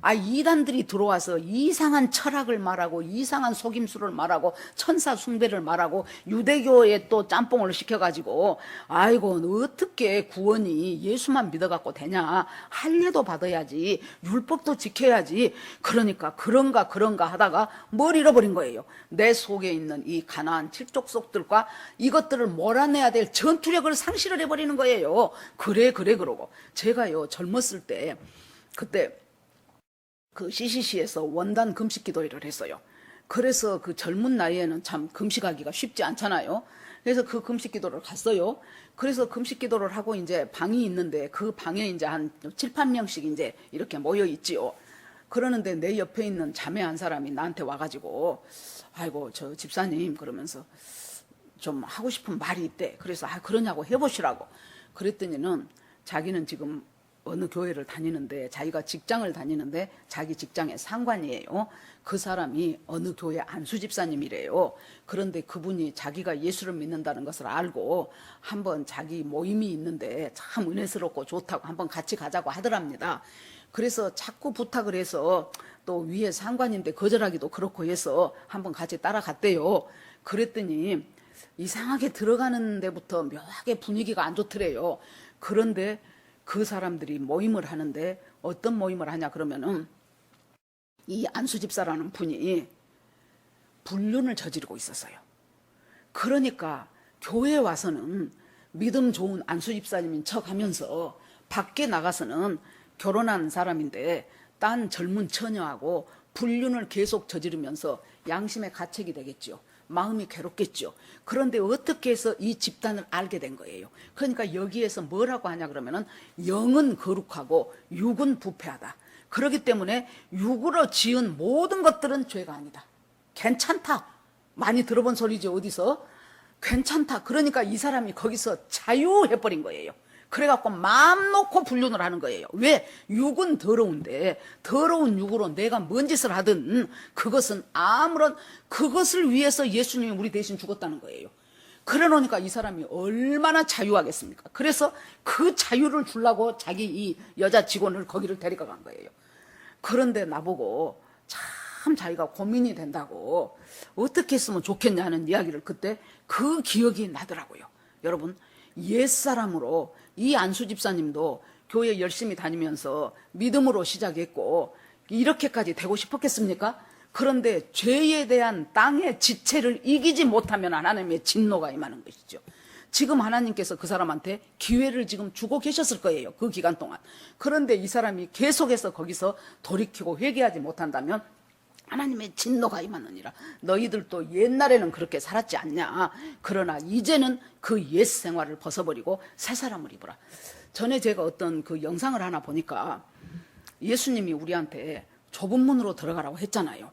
이단들이 들어와서 이상한 철학을 말하고 이상한 속임수를 말하고 천사 숭배를 말하고 유대교에 또 짬뽕을 시켜가지고 아이고 어떻게 구원이 예수만 믿어갖고 되냐, 할례도 받아야지, 율법도 지켜야지, 그러니까 그런가 하다가 뭘 잃어버린 거예요. 내 속에 있는 이 가나안 칠족속들과 이것들을 몰아내야 될 전투력을 상실을 해버리는 거예요. 그래 그러고 제가요 젊었을 때 그때 그 CCC에서 원단 금식 기도회를 했어요. 그래서 그 젊은 나이에는 참 금식하기가 쉽지 않잖아요. 그래서 그 금식 기도를 갔어요. 그래서 금식 기도를 하고 이제 방이 있는데 그 방에 이제 한 7, 8명씩 이제 이렇게 모여 있지요. 그러는데 내 옆에 있는 자매 한 사람이 나한테 와가지고 아이고 저 집사님 그러면서 좀 하고 싶은 말이 있대. 그래서 그러냐고 해보시라고. 그랬더니는 자기는 지금 어느 교회를 다니는데 자기가 직장을 다니는데 자기 직장의 상관이에요. 그 사람이 어느 교회 안수 집사님이래요. 그런데 그분이 자기가 예수를 믿는다는 것을 알고 한번 자기 모임이 있는데 참 은혜스럽고 좋다고 한번 같이 가자고 하더랍니다. 그래서 자꾸 부탁을 해서 또 위에 상관인데 거절하기도 그렇고 해서 한번 같이 따라갔대요. 그랬더니 이상하게 들어가는 데부터 묘하게 분위기가 안 좋더래요. 그런데 그 사람들이 모임을 하는데 어떤 모임을 하냐 그러면은 이 안수 집사라는 분이 불륜을 저지르고 있었어요. 그러니까 교회에 와서는 믿음 좋은 안수 집사님인 척 하면서 밖에 나가서는 결혼한 사람인데 딴 젊은 처녀하고 불륜을 계속 저지르면서 양심의 가책이 되겠죠. 마음이 괴롭겠죠. 그런데 어떻게 해서 이 집단을 알게 된 거예요. 그러니까 여기에서 뭐라고 하냐 그러면은 영은 거룩하고 육은 부패하다. 그렇기 때문에 육으로 지은 모든 것들은 죄가 아니다. 괜찮다. 많이 들어본 소리죠. 어디서? 괜찮다. 그러니까 이 사람이 거기서 자유해버린 거예요. 그래갖고 마음 놓고 불륜을 하는 거예요. 왜? 육은 더러운데 더러운 육으로 내가 뭔 짓을 하든 그것은 그것을 위해서 예수님이 우리 대신 죽었다는 거예요. 그래 놓으니까 이 사람이 얼마나 자유하겠습니까? 그래서 그 자유를 주려고 자기 이 여자 직원을 거기를 데리고 간 거예요. 그런데 나보고 참 자기가 고민이 된다고 어떻게 했으면 좋겠냐는 이야기를 그때 그 기억이 나더라고요. 여러분, 옛사람으로 이 안수 집사님도 교회 열심히 다니면서 믿음으로 시작했고 이렇게까지 되고 싶었겠습니까? 그런데 죄에 대한 땅의 지체를 이기지 못하면 하나님의 진노가 임하는 것이죠. 지금 하나님께서 그 사람한테 기회를 지금 주고 계셨을 거예요. 그 기간 동안. 그런데 이 사람이 계속해서 거기서 돌이키고 회개하지 못한다면 하나님의 진노가 임하느니라. 너희들도 옛날에는 그렇게 살았지 않냐. 그러나 이제는 그 옛 생활을 벗어버리고 새 사람을 입으라. 전에 제가 어떤 그 영상을 하나 보니까 예수님이 우리한테 좁은 문으로 들어가라고 했잖아요.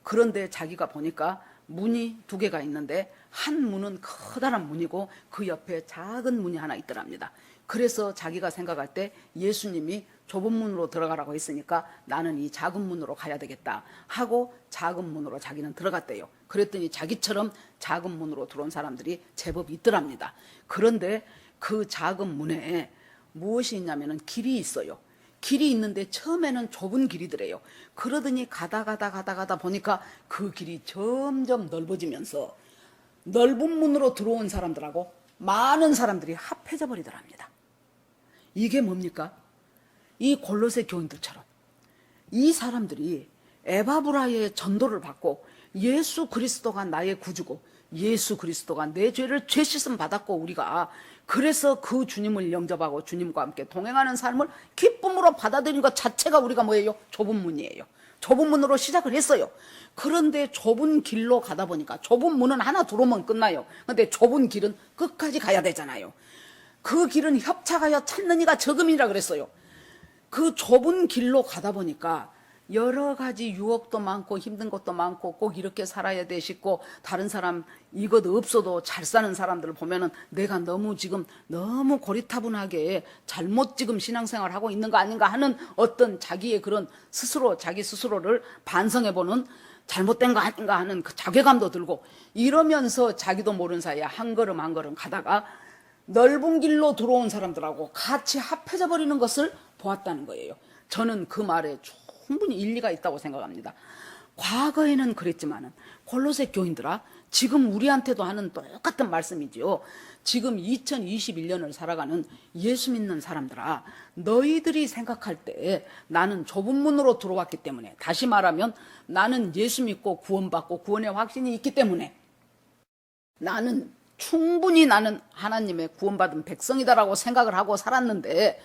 그런데 자기가 보니까 문이 2개가 있는데 한 문은 커다란 문이고 그 옆에 작은 문이 하나 있더랍니다. 그래서 자기가 생각할 때 예수님이 좁은 문으로 들어가라고 했으니까 나는 이 작은 문으로 가야 되겠다 하고 작은 문으로 자기는 들어갔대요. 그랬더니 자기처럼 작은 문으로 들어온 사람들이 제법 있더랍니다. 그런데 그 작은 문에 무엇이 있냐면은 길이 있어요. 길이 있는데 처음에는 좁은 길이더래요. 그러더니 가다 보니까 그 길이 점점 넓어지면서 넓은 문으로 들어온 사람들하고 많은 사람들이 합해져 버리더랍니다. 이게 뭡니까? 이 골로새 교인들처럼 이 사람들이 에바브라의 전도를 받고 예수 그리스도가 나의 구주고 예수 그리스도가 내 죄를 죄 씻음 받았고 우리가 그래서 그 주님을 영접하고 주님과 함께 동행하는 삶을 기쁨으로 받아들이는 것 자체가 우리가 뭐예요? 좁은 문이에요. 좁은 문으로 시작을 했어요. 그런데 좁은 길로 가다 보니까 좁은 문은 하나 들어오면 끝나요. 근데 좁은 길은 끝까지 가야 되잖아요. 그 길은 협착하여 찾는 이가 적음이라 그랬어요. 그 좁은 길로 가다 보니까 여러 가지 유혹도 많고 힘든 것도 많고 꼭 이렇게 살아야 돼 싶고 다른 사람 이것 없어도 잘 사는 사람들을 보면은 내가 너무 고리타분하게 잘못 지금 신앙생활 하고 있는 거 아닌가 하는 어떤 자기의 그런 자기 스스로를 반성해보는 잘못된 거 아닌가 하는 그 자괴감도 들고 이러면서 자기도 모르는 사이에 한 걸음 한 걸음 가다가 넓은 길로 들어온 사람들하고 같이 합해져 버리는 것을 보았다는 거예요. 저는 그 말에 충분히 일리가 있다고 생각합니다. 과거에는 그랬지만은 골로새 교인들아 지금 우리한테도 하는 똑같은 말씀이지요. 지금 2021년을 살아가는 예수 믿는 사람들아 너희들이 생각할 때 나는 좁은 문으로 들어왔기 때문에 다시 말하면 나는 예수 믿고 구원받고 구원의 확신이 있기 때문에 충분히 나는 하나님의 구원받은 백성이다라고 생각을 하고 살았는데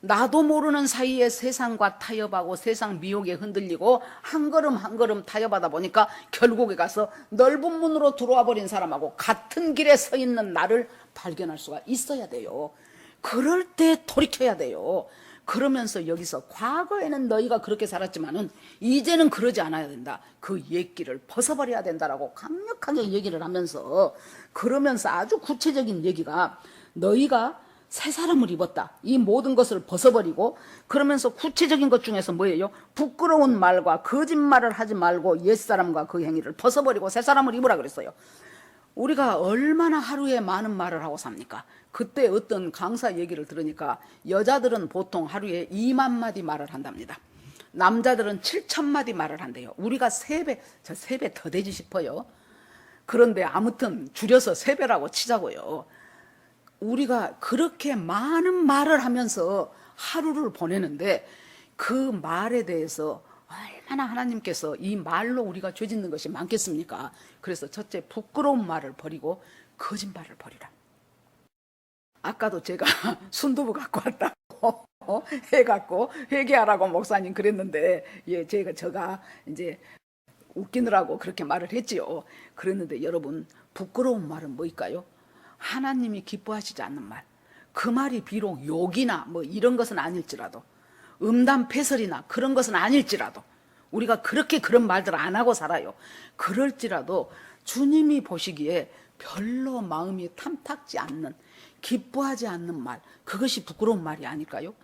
나도 모르는 사이에 세상과 타협하고 세상 미혹에 흔들리고 한 걸음 한 걸음 타협하다 보니까 결국에 가서 넓은 문으로 들어와 버린 사람하고 같은 길에 서 있는 나를 발견할 수가 있어야 돼요. 그럴 때 돌이켜야 돼요. 그러면서 여기서 과거에는 너희가 그렇게 살았지만은 이제는 그러지 않아야 된다. 그 옛길을 벗어버려야 된다라고 강력하게 얘기를 하면서 그러면서 아주 구체적인 얘기가 너희가 새 사람을 입었다. 이 모든 것을 벗어버리고 그러면서 구체적인 것 중에서 뭐예요? 부끄러운 말과 거짓말을 하지 말고 옛사람과 그 행위를 벗어버리고 새 사람을 입으라 그랬어요. 우리가 얼마나 하루에 많은 말을 하고 삽니까? 그때 어떤 강사 얘기를 들으니까 여자들은 보통 하루에 2만 마디 말을 한답니다. 남자들은 7천 마디 말을 한대요. 우리가 3배 더 되지 싶어요. 그런데 아무튼 줄여서 3배라고 치자고요. 우리가 그렇게 많은 말을 하면서 하루를 보내는데 그 말에 대해서 얼마나 하나님께서 이 말로 우리가 죄 짓는 것이 많겠습니까? 그래서 첫째 부끄러운 말을 버리고 거짓말을 버리라. 아까도 제가 순두부 갖고 왔다고 해갖고 회개하라고 목사님 그랬는데 제가 이제 웃기느라고 그렇게 말을 했지요. 그랬는데 여러분 부끄러운 말은 뭐일까요? 하나님이 기뻐하시지 않는 말. 그 말이 비록 욕이나 뭐 이런 것은 아닐지라도 음담패설이나 그런 것은 아닐지라도 우리가 그렇게 그런 말들 안 하고 살아요. 그럴지라도 주님이 보시기에 별로 마음이 탐탁지 않는 기뻐하지 않는 말 그것이 부끄러운 말이 아닐까요?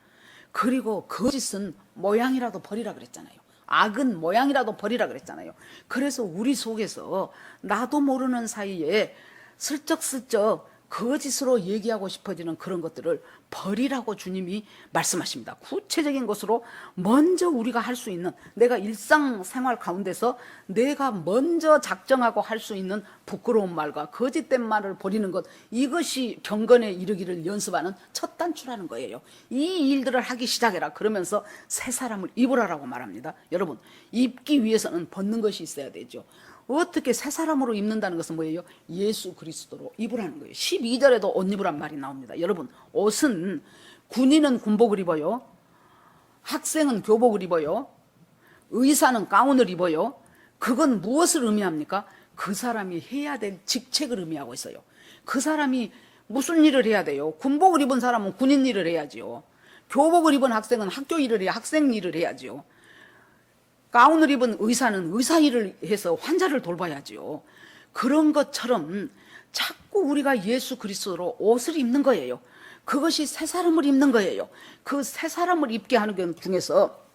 그리고 거짓은 모양이라도 버리라 그랬잖아요. 악은 모양이라도 버리라 그랬잖아요. 그래서 우리 속에서 나도 모르는 사이에 슬쩍슬쩍 거짓으로 얘기하고 싶어지는 그런 것들을 버리라고 주님이 말씀하십니다. 구체적인 것으로 먼저 우리가 할 수 있는 내가 일상생활 가운데서 내가 먼저 작정하고 할 수 있는 부끄러운 말과 거짓된 말을 버리는 것 이것이 경건에 이르기를 연습하는 첫 단추라는 거예요. 이 일들을 하기 시작해라. 그러면서 새 사람을 입으라라고 말합니다. 여러분 입기 위해서는 벗는 것이 있어야 되죠. 어떻게 새 사람으로 입는다는 것은 뭐예요? 예수 그리스도로 입으라는 거예요. 12절에도 옷 입으란 말이 나옵니다. 여러분 옷은 군인은 군복을 입어요. 학생은 교복을 입어요. 의사는 가운을 입어요. 그건 무엇을 의미합니까? 그 사람이 해야 될 직책을 의미하고 있어요. 그 사람이 무슨 일을 해야 돼요? 군복을 입은 사람은 군인 일을 해야지요. 교복을 입은 학생은 학교 일을 해야 학생 일을 해야지요. 가운을 입은 의사는 의사 일을 해서 환자를 돌봐야지요. 그런 것처럼 자꾸 우리가 예수 그리스도로 옷을 입는 거예요. 그것이 새 사람을 입는 거예요. 그 새 사람을 입게 하는 것 중에서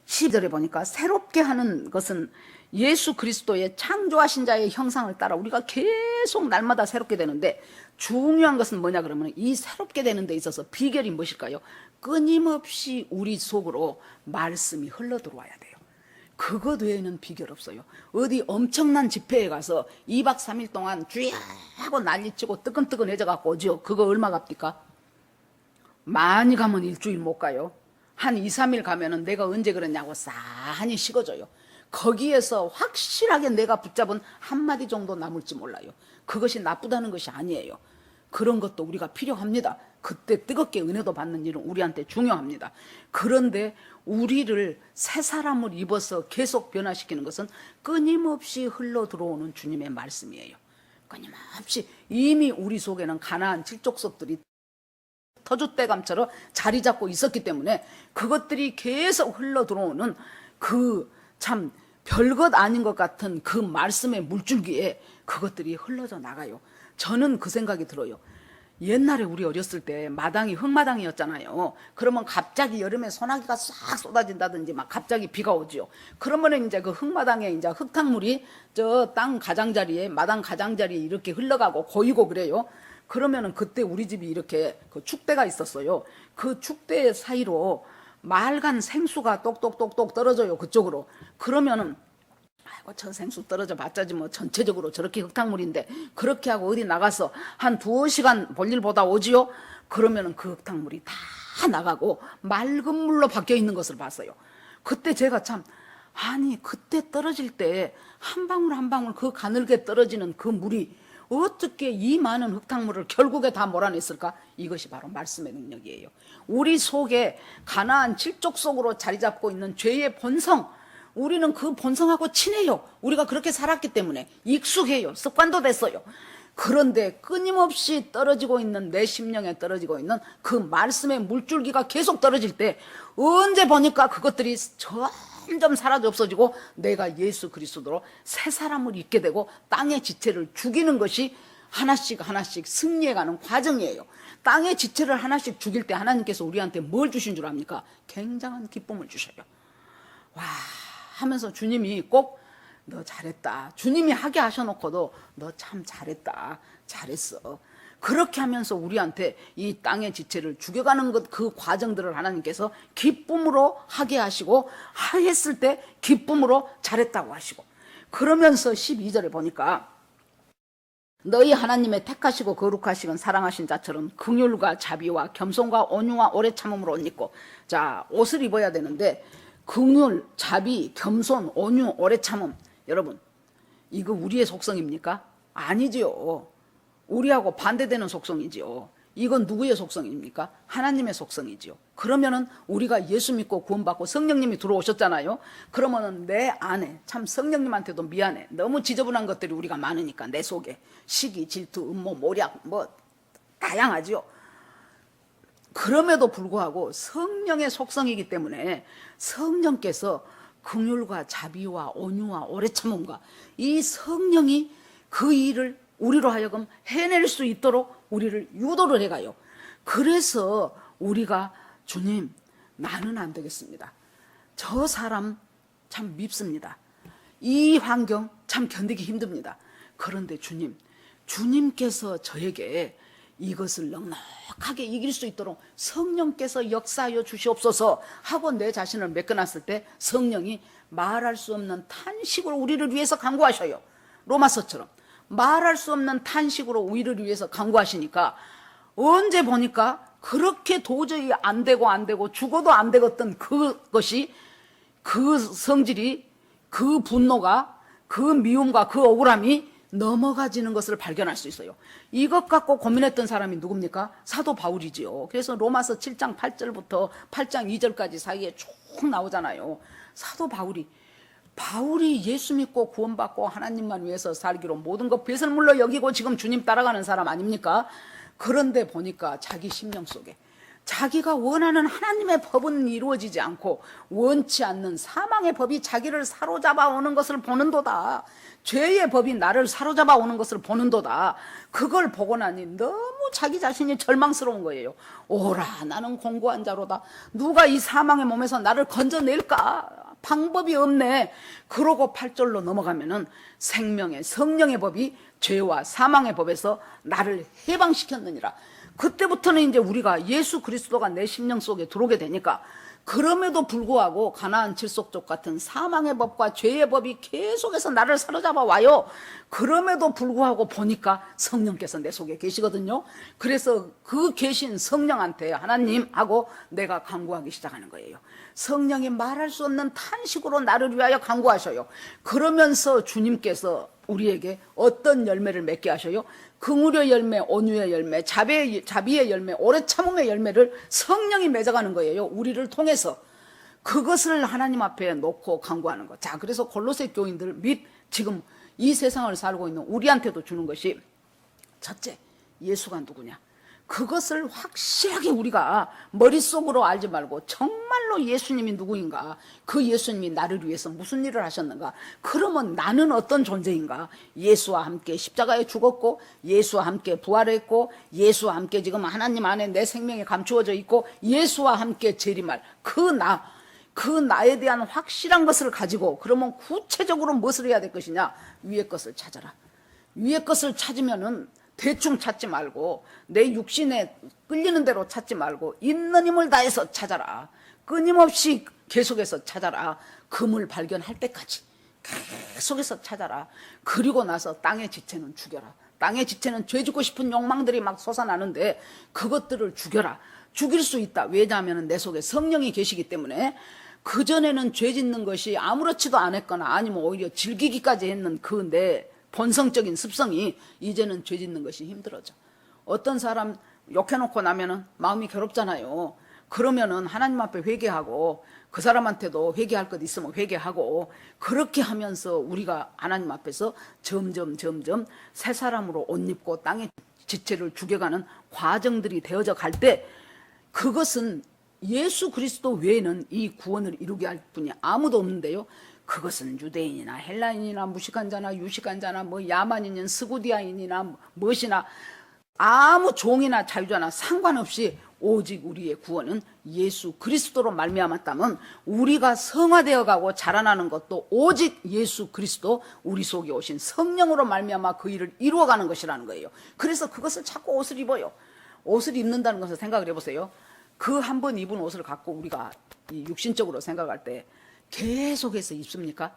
12절에 보니까 새롭게 하는 것은 예수 그리스도의 창조하신 자의 형상을 따라 우리가 계속 날마다 새롭게 되는데, 중요한 것은 뭐냐 그러면 이 새롭게 되는 데 있어서 비결이 무엇일까요? 끊임없이 우리 속으로 말씀이 흘러 들어와야 돼요. 그것 외에는 비결 없어요. 어디 엄청난 집회에 가서 2박 3일 동안 쥐하고 난리치고 뜨끈뜨끈해져 갖고 오죠. 그거 얼마 값니까? 많이 가면 일주일 못 가요. 한 2, 3일 가면은 내가 언제 그랬냐고 싸하니 식어져요. 거기에서 확실하게 내가 붙잡은 한마디 정도 남을지 몰라요. 그것이 나쁘다는 것이 아니에요. 그런 것도 우리가 필요합니다. 그때 뜨겁게 은혜도 받는 일은 우리한테 중요합니다. 그런데 우리를 새 사람을 입어서 계속 변화시키는 것은 끊임없이 흘러 들어오는 주님의 말씀이에요. 끊임없이 이미 우리 속에는 가나안 칠족속들이 터줏대감처럼 자리 잡고 있었기 때문에 그것들이 계속 흘러 들어오는 그 참 별것 아닌 것 같은 그 말씀의 물줄기에 그것들이 흘러져 나가요. 저는 그 생각이 들어요. 옛날에 우리 어렸을 때 마당이 흙마당이었잖아요. 그러면 갑자기 여름에 소나기가 싹 쏟아진다든지 막 갑자기 비가 오지요. 그러면 이제 그 흙마당에 이제 흙탕물이 저 땅 가장자리에 마당 가장자리에 이렇게 흘러가고 고이고 그래요. 그러면은 그때 우리 집이 이렇게 그 축대가 있었어요. 그 축대 사이로 맑은 생수가 똑똑똑똑 떨어져요. 그쪽으로. 그러면은 아이고 저 생수 떨어져 봤자지 뭐 전체적으로 저렇게 흙탕물인데 그렇게 하고 어디 나가서 한 2시간 볼일 보다 오지요. 그러면은 그 흙탕물이 다 나가고 맑은 물로 바뀌어 있는 것을 봤어요. 그때 제가 참 아니 그때 떨어질 때 한 방울 한 방울 그 가늘게 떨어지는 그 물이 어떻게 이 많은 흙탕물을 결국에 다 몰아냈을까? 이것이 바로 말씀의 능력이에요. 우리 속에 가나안 칠족 속으로 자리 잡고 있는 죄의 본성, 우리는 그 본성하고 친해요. 우리가 그렇게 살았기 때문에 익숙해요. 습관도 됐어요. 그런데 끊임없이 떨어지고 있는 내 심령에 떨어지고 있는 그 말씀의 물줄기가 계속 떨어질 때 언제 보니까 그것들이 점점 사라져 없어지고 내가 예수 그리스도로 새 사람을 입게 되고 땅의 지체를 죽이는 것이 하나씩 하나씩 승리해가는 과정이에요. 땅의 지체를 하나씩 죽일 때 하나님께서 우리한테 뭘 주신 줄 압니까? 굉장한 기쁨을 주셔요. 와 하면서 주님이 꼭 너 잘했다. 주님이 하게 하셔놓고도 너 참 잘했다. 잘했어. 그렇게 하면서 우리한테 이 땅의 지체를 죽여가는 것, 그 과정들을 하나님께서 기쁨으로 하게 하시고 했을 때 기쁨으로 잘했다고 하시고, 그러면서 12절에 보니까 너희 하나님의 택하시고 거룩하시고 사랑하신 자처럼 긍휼과 자비와 겸손과 온유와 오래 참음으로 옷 입고, 자 옷을 입어야 되는데 긍휼, 자비, 겸손, 온유, 오래 참음, 여러분 이거 우리의 속성입니까? 아니지요. 우리하고 반대되는 속성이지요. 이건 누구의 속성입니까? 하나님의 속성이지요. 그러면은 우리가 예수 믿고 구원받고 성령님이 들어오셨잖아요. 그러면은 내 안에 참 성령님한테도 미안해. 너무 지저분한 것들이 우리가 많으니까 내 속에 시기, 질투, 음모, 모략 뭐 다양하지요. 그럼에도 불구하고 성령의 속성이기 때문에 성령께서 긍휼과 자비와 온유와 오래 참음과 이 성령이 그 일을 우리로 하여금 해낼 수 있도록 우리를 유도를 해가요. 그래서 우리가 주님 나는 안 되겠습니다. 저 사람 참 밉습니다. 이 환경 참 견디기 힘듭니다. 그런데 주님께서 저에게 이것을 넉넉하게 이길 수 있도록 성령께서 역사하여 주시옵소서 하고 내 자신을 메꿔놨을 때 성령이 말할 수 없는 탄식으로 우리를 위해서 간구하셔요. 로마서처럼 말할 수 없는 탄식으로 우리를 위해서 간구하시니까 언제 보니까 그렇게 도저히 안 되고 죽어도 안 되겠던 그것이, 그 성질이, 그 분노가, 그 미움과 그 억울함이 넘어가지는 것을 발견할 수 있어요. 이것 갖고 고민했던 사람이 누굽니까? 사도 바울이지요. 그래서 로마서 7장 8절부터 8장 2절까지 사이에 쭉 나오잖아요. 사도 바울이 바울이 예수 믿고 구원받고 하나님만 위해서 살기로 모든 것 배설물로 여기고 지금 주님 따라가는 사람 아닙니까? 그런데 보니까 자기 심령 속에 자기가 원하는 하나님의 법은 이루어지지 않고 원치 않는 사망의 법이 자기를 사로잡아 오는 것을 보는도다. 죄의 법이 나를 사로잡아 오는 것을 보는도다. 그걸 보고 나니 너무 자기 자신이 절망스러운 거예요. 오라, 나는 공고한 자로다. 누가 이 사망의 몸에서 나를 건져낼까? 방법이 없네. 그러고 8절로 넘어가면은 생명의 성령의 법이 죄와 사망의 법에서 나를 해방시켰느니라. 그때부터는 이제 우리가 예수 그리스도가 내 심령 속에 들어오게 되니까, 그럼에도 불구하고 가나안 칠속족 같은 사망의 법과 죄의 법이 계속해서 나를 사로잡아 와요. 그럼에도 불구하고 보니까 성령께서 내 속에 계시거든요. 그래서 그 계신 성령한테 하나님하고 내가 간구하기 시작하는 거예요. 성령이 말할 수 없는 탄식으로 나를 위하여 간구하셔요. 그러면서 주님께서 우리에게 어떤 열매를 맺게 하셔요? 긍휼의 열매, 온유의 열매, 자비의 열매, 오래 참음의 열매를 성령이 맺어가는 거예요. 우리를 통해서. 그것을 하나님 앞에 놓고 간구하는 것. 자, 그래서 골로새 교인들 및 지금 이 세상을 살고 있는 우리한테도 주는 것이, 첫째, 예수가 누구냐? 그것을 확실하게 우리가 머릿속으로 알지 말고 정말로 예수님이 누구인가, 그 예수님이 나를 위해서 무슨 일을 하셨는가, 그러면 나는 어떤 존재인가, 예수와 함께 십자가에 죽었고 예수와 함께 부활했고 예수와 함께 지금 하나님 안에 내 생명이 감추어져 있고 예수와 함께 재림할 그 나에 대한 확실한 것을 가지고, 그러면 구체적으로 무엇을 해야 될 것이냐? 위의 것을 찾아라. 위의 것을 찾으면은 대충 찾지 말고 내 육신에 끌리는 대로 찾지 말고 있는 힘을 다해서 찾아라. 끊임없이 계속해서 찾아라. 금을 발견할 때까지 계속해서 찾아라. 그리고 나서 땅의 지체는 죽여라. 땅의 지체는 죄 짓고 싶은 욕망들이 막 솟아나는데 그것들을 죽여라. 죽일 수 있다. 왜냐하면 내 속에 성령이 계시기 때문에. 그전에는 죄 짓는 것이 아무렇지도 않았거나 아니면 오히려 즐기기까지 했는 그 내 본성적인 습성이 이제는 죄 짓는 것이 힘들어져. 어떤 사람 욕해놓고 나면은 마음이 괴롭잖아요. 그러면은 하나님 앞에 회개하고 그 사람한테도 회개할 것 있으면 회개하고, 그렇게 하면서 우리가 하나님 앞에서 점점 새 사람으로 옷 입고 땅의 지체를 죽여가는 과정들이 되어져 갈 때, 그것은 예수 그리스도 외에는 이 구원을 이루게 할 분이 아무도 없는데요. 그것은 유대인이나 헬라인이나 무식한 자나 유식한 자나 뭐 야만인인 스구디아인이나 무엇이나 아무 종이나 자유자나 상관없이 오직 우리의 구원은 예수 그리스도로 말미암았다면, 우리가 성화되어 가고 자라나는 것도 오직 예수 그리스도 우리 속에 오신 성령으로 말미암아 그 일을 이루어가는 것이라는 거예요. 그래서 그것을 자꾸 옷을 입어요. 옷을 입는다는 것을 생각을 해보세요. 그 한 번 입은 옷을 갖고 우리가 이 육신적으로 생각할 때 계속해서 입습니까?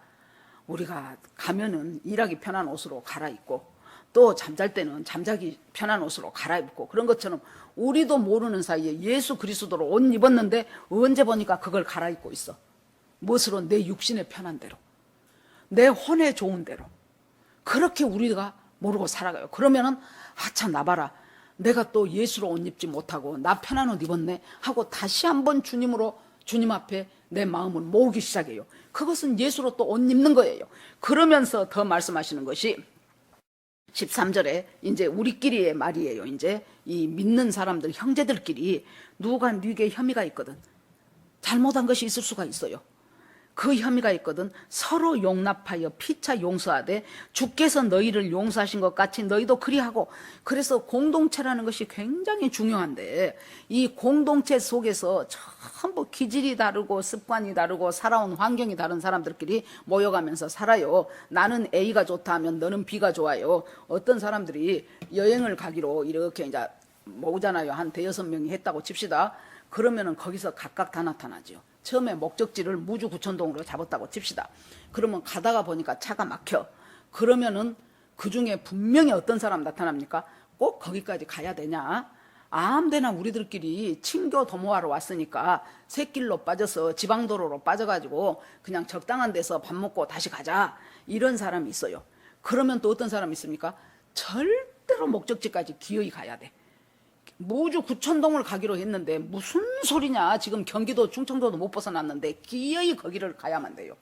우리가 가면은 일하기 편한 옷으로 갈아입고, 또 잠잘 때는 잠자기 편한 옷으로 갈아입고, 그런 것처럼 우리도 모르는 사이에 예수 그리스도로 옷 입었는데 언제 보니까 그걸 갈아입고 있어. 무엇으로? 내 육신의 편한 대로, 내 혼의 좋은 대로. 그렇게 우리가 모르고 살아가요. 그러면은 아차, 나봐라, 내가 또 예수로 옷 입지 못하고 나 편한 옷 입었네 하고 다시 한번 주님 앞에 내 마음을 모으기 시작해요. 그것은 예수로 또 옷 입는 거예요. 그러면서 더 말씀하시는 것이 13절에 이제 우리끼리의 말이에요. 이제 이 믿는 사람들, 형제들끼리 누가 네게 혐의가 있거든, 잘못한 것이 있을 수가 있어요. 그 혐의가 있거든, 서로 용납하여 피차 용서하되 주께서 너희를 용서하신 것 같이 너희도 그리하고. 그래서 공동체라는 것이 굉장히 중요한데, 이 공동체 속에서 전부 기질이 다르고 습관이 다르고 살아온 환경이 다른 사람들끼리 모여가면서 살아요. 나는 A가 좋다 하면 너는 B가 좋아요. 어떤 사람들이 여행을 가기로 이렇게 이제 모으잖아요. 한 5-6명이 했다고 칩시다. 그러면은 거기서 각각 다 나타나죠. 처음에 목적지를 무주 구천동으로 잡았다고 칩시다. 그러면 가다가 보니까 차가 막혀. 그러면은 그 중에 분명히 어떤 사람 나타납니까? 꼭 거기까지 가야 되냐? 아무데나 우리들끼리 친교 도모하러 왔으니까 샛길로 빠져서 지방도로로 빠져가지고 그냥 적당한 데서 밥 먹고 다시 가자, 이런 사람이 있어요. 그러면 또 어떤 사람이 있습니까? 절대로 목적지까지 기어이 가야 돼. 무주 구천동을 가기로 했는데 무슨 소리냐, 지금 경기도 충청도도 못 벗어났는데 기어이 거기를 가야만 돼요.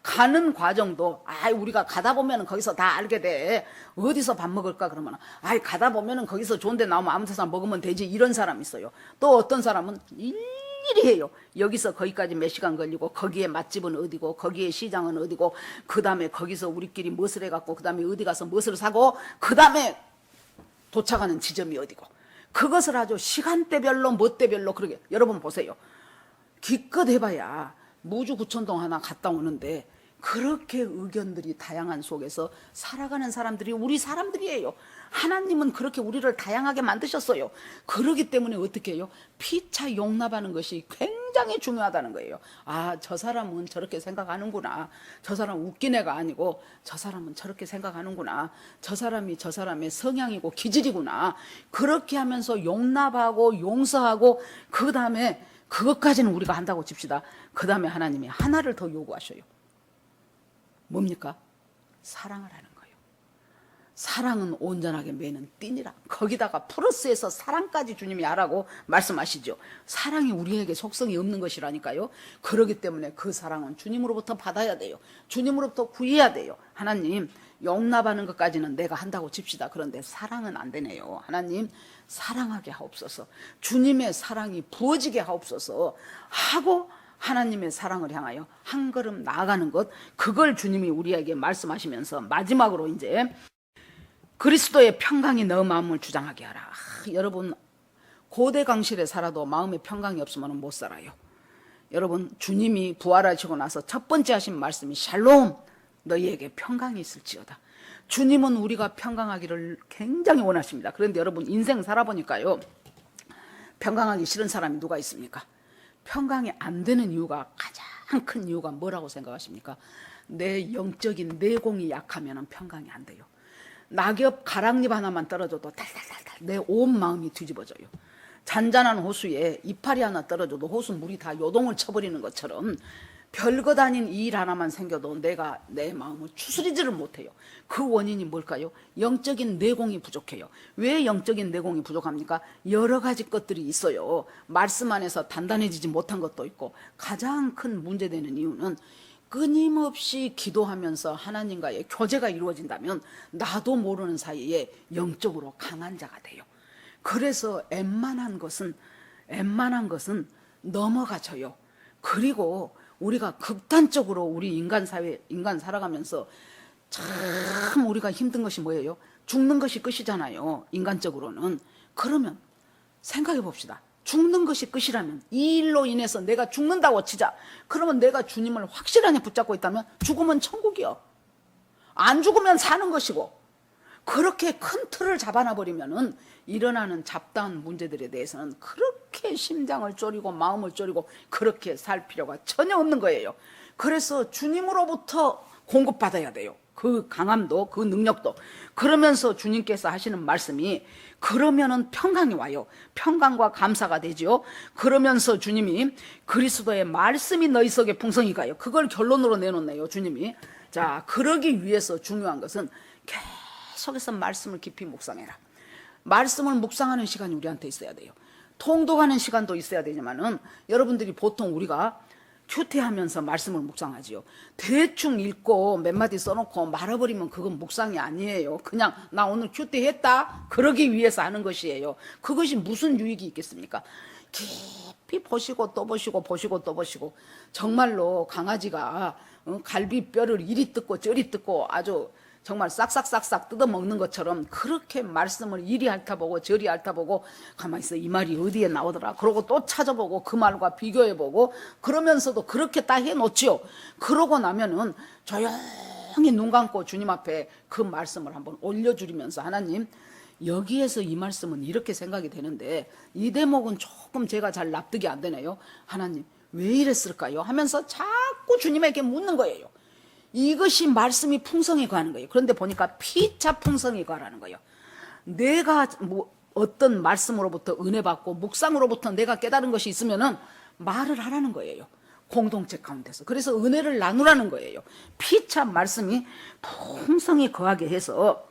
가는 과정도 우리가 가다 보면은 거기서 다 알게 돼. 어디서 밥 먹을까 그러면 가다 보면은 거기서 좋은 데 나오면 아무 데서나 먹으면 되지, 이런 사람 있어요. 또 어떤 사람은 일일이 해요. 여기서 거기까지 몇 시간 걸리고, 거기에 맛집은 어디고, 거기에 시장은 어디고, 그 다음에 거기서 우리끼리 무엇을 해갖고, 그 다음에 어디 가서 무엇을 사고, 그 다음에 도착하는 지점이 어디고, 그것을 아주 시간대별로 멋대별로 그러게. 여러분 보세요. 기껏 해봐야 무주 구천동 하나 갔다 오는데 그렇게 의견들이 다양한 속에서 살아가는 사람들이 우리 사람들이에요. 하나님은 그렇게 우리를 다양하게 만드셨어요. 그러기 때문에 어떻게 해요? 피차 용납하는 것이 굉장히 중요하다는 거예요. 저 사람은 저렇게 생각하는구나. 저 사람은 웃긴 애가 아니고 저 사람은 저렇게 생각하는구나. 저 사람이 저 사람의 성향이고 기질이구나. 그렇게 하면서 용납하고 용서하고, 그 다음에 그것까지는 우리가 한다고 칩시다. 그 다음에 하나님이 하나를 더 요구하셔요. 뭡니까? 사랑을 하는 거예요. 사랑은 온전하게 매는 띠니라. 거기다가 플러스해서 사랑까지 주님이 하라고 말씀하시죠. 사랑이 우리에게 속성이 없는 것이라니까요. 그렇기 때문에 그 사랑은 주님으로부터 받아야 돼요. 주님으로부터 구해야 돼요. 하나님, 용납하는 것까지는 내가 한다고 칩시다. 그런데 사랑은 안 되네요. 하나님, 사랑하게 하옵소서. 주님의 사랑이 부어지게 하옵소서 하고, 하나님의 사랑을 향하여 한 걸음 나아가는 것, 그걸 주님이 우리에게 말씀하시면서 마지막으로 이제 그리스도의 평강이 너 마음을 주장하게 하라. 여러분, 고대 강실에 살아도 마음에 평강이 없으면 못 살아요. 여러분, 주님이 부활하시고 나서 첫 번째 하신 말씀이 샬롬, 너희에게 평강이 있을지어다. 주님은 우리가 평강하기를 굉장히 원하십니다. 그런데 여러분, 인생 살아보니까요, 평강하기 싫은 사람이 누가 있습니까? 평강이 안 되는 이유가, 가장 큰 이유가 뭐라고 생각하십니까? 내 영적인 내공이 약하면 평강이 안 돼요. 낙엽 가랑잎 하나만 떨어져도 달달달달 내 온 마음이 뒤집어져요. 잔잔한 호수에 이파리 하나 떨어져도 호수 물이 다 요동을 쳐버리는 것처럼 별것 아닌 일 하나만 생겨도 내가 내 마음을 추스리지를 못해요. 그 원인이 뭘까요? 영적인 내공이 부족해요. 왜 영적인 내공이 부족합니까? 여러 가지 것들이 있어요. 말씀 안에서 단단해지지 못한 것도 있고, 가장 큰 문제되는 이유는 끊임없이 기도하면서 하나님과의 교제가 이루어진다면 나도 모르는 사이에 영적으로 강한 자가 돼요. 그래서 웬만한 것은 넘어가져요. 그리고 우리가 극단적으로 우리 인간 살아가면서 참 우리가 힘든 것이 뭐예요? 죽는 것이 끝이잖아요. 인간적으로는. 그러면 생각해 봅시다. 죽는 것이 끝이라면, 이 일로 인해서 내가 죽는다고 치자. 그러면 내가 주님을 확실하게 붙잡고 있다면 죽으면 천국이요. 안 죽으면 사는 것이고, 그렇게 큰 틀을 잡아놔버리면은 일어나는 잡다한 문제들에 대해서는 그렇게 심장을 쪼리고 마음을 쪼리고 그렇게 살 필요가 전혀 없는 거예요. 그래서 주님으로부터 공급받아야 돼요. 그 강함도, 그 능력도. 그러면서 주님께서 하시는 말씀이, 그러면은 평강이 와요. 평강과 감사가 되죠. 그러면서 주님이 그리스도의 말씀이 너희 속에 풍성히 가요. 그걸 결론으로 내놓네요, 주님이. 자, 그러기 위해서 중요한 것은 계속해서 말씀을 깊이 묵상해라. 말씀을 묵상하는 시간이 우리한테 있어야 돼요. 통독하는 시간도 있어야 되지만은, 여러분들이 보통 우리가 큐티하면서 말씀을 묵상하지요. 대충 읽고 몇 마디 써놓고 말아버리면 그건 묵상이 아니에요. 그냥 나 오늘 큐티했다 그러기 위해서 하는 것이에요. 그것이 무슨 유익이 있겠습니까? 깊이 보시고 또 보시고 보시고 또 보시고, 정말로 강아지가 갈비뼈를 이리 뜯고 저리 뜯고 아주 정말 싹싹싹싹 뜯어먹는 것처럼 그렇게 말씀을 이리 핥아보고 저리 핥아보고, 가만히 있어, 이 말이 어디에 나오더라 그러고 또 찾아보고 그 말과 비교해보고, 그러면서도 그렇게 다 해놓지요. 그러고 나면은 조용히 눈 감고 주님 앞에 그 말씀을 한번 올려주리면서, 하나님, 여기에서 이 말씀은 이렇게 생각이 되는데 이 대목은 조금 제가 잘 납득이 안 되네요. 하나님, 왜 이랬을까요? 하면서 자꾸 주님에게 묻는 거예요. 이것이 말씀이 풍성히 가는 거예요. 그런데 보니까 피차 풍성히 가라는 거예요. 내가 어떤 말씀으로부터 은혜 받고 묵상으로부터 내가 깨달은 것이 있으면은 말을 하라는 거예요. 공동체 가운데서. 그래서 은혜를 나누라는 거예요. 피차 말씀이 풍성히 거하게 해서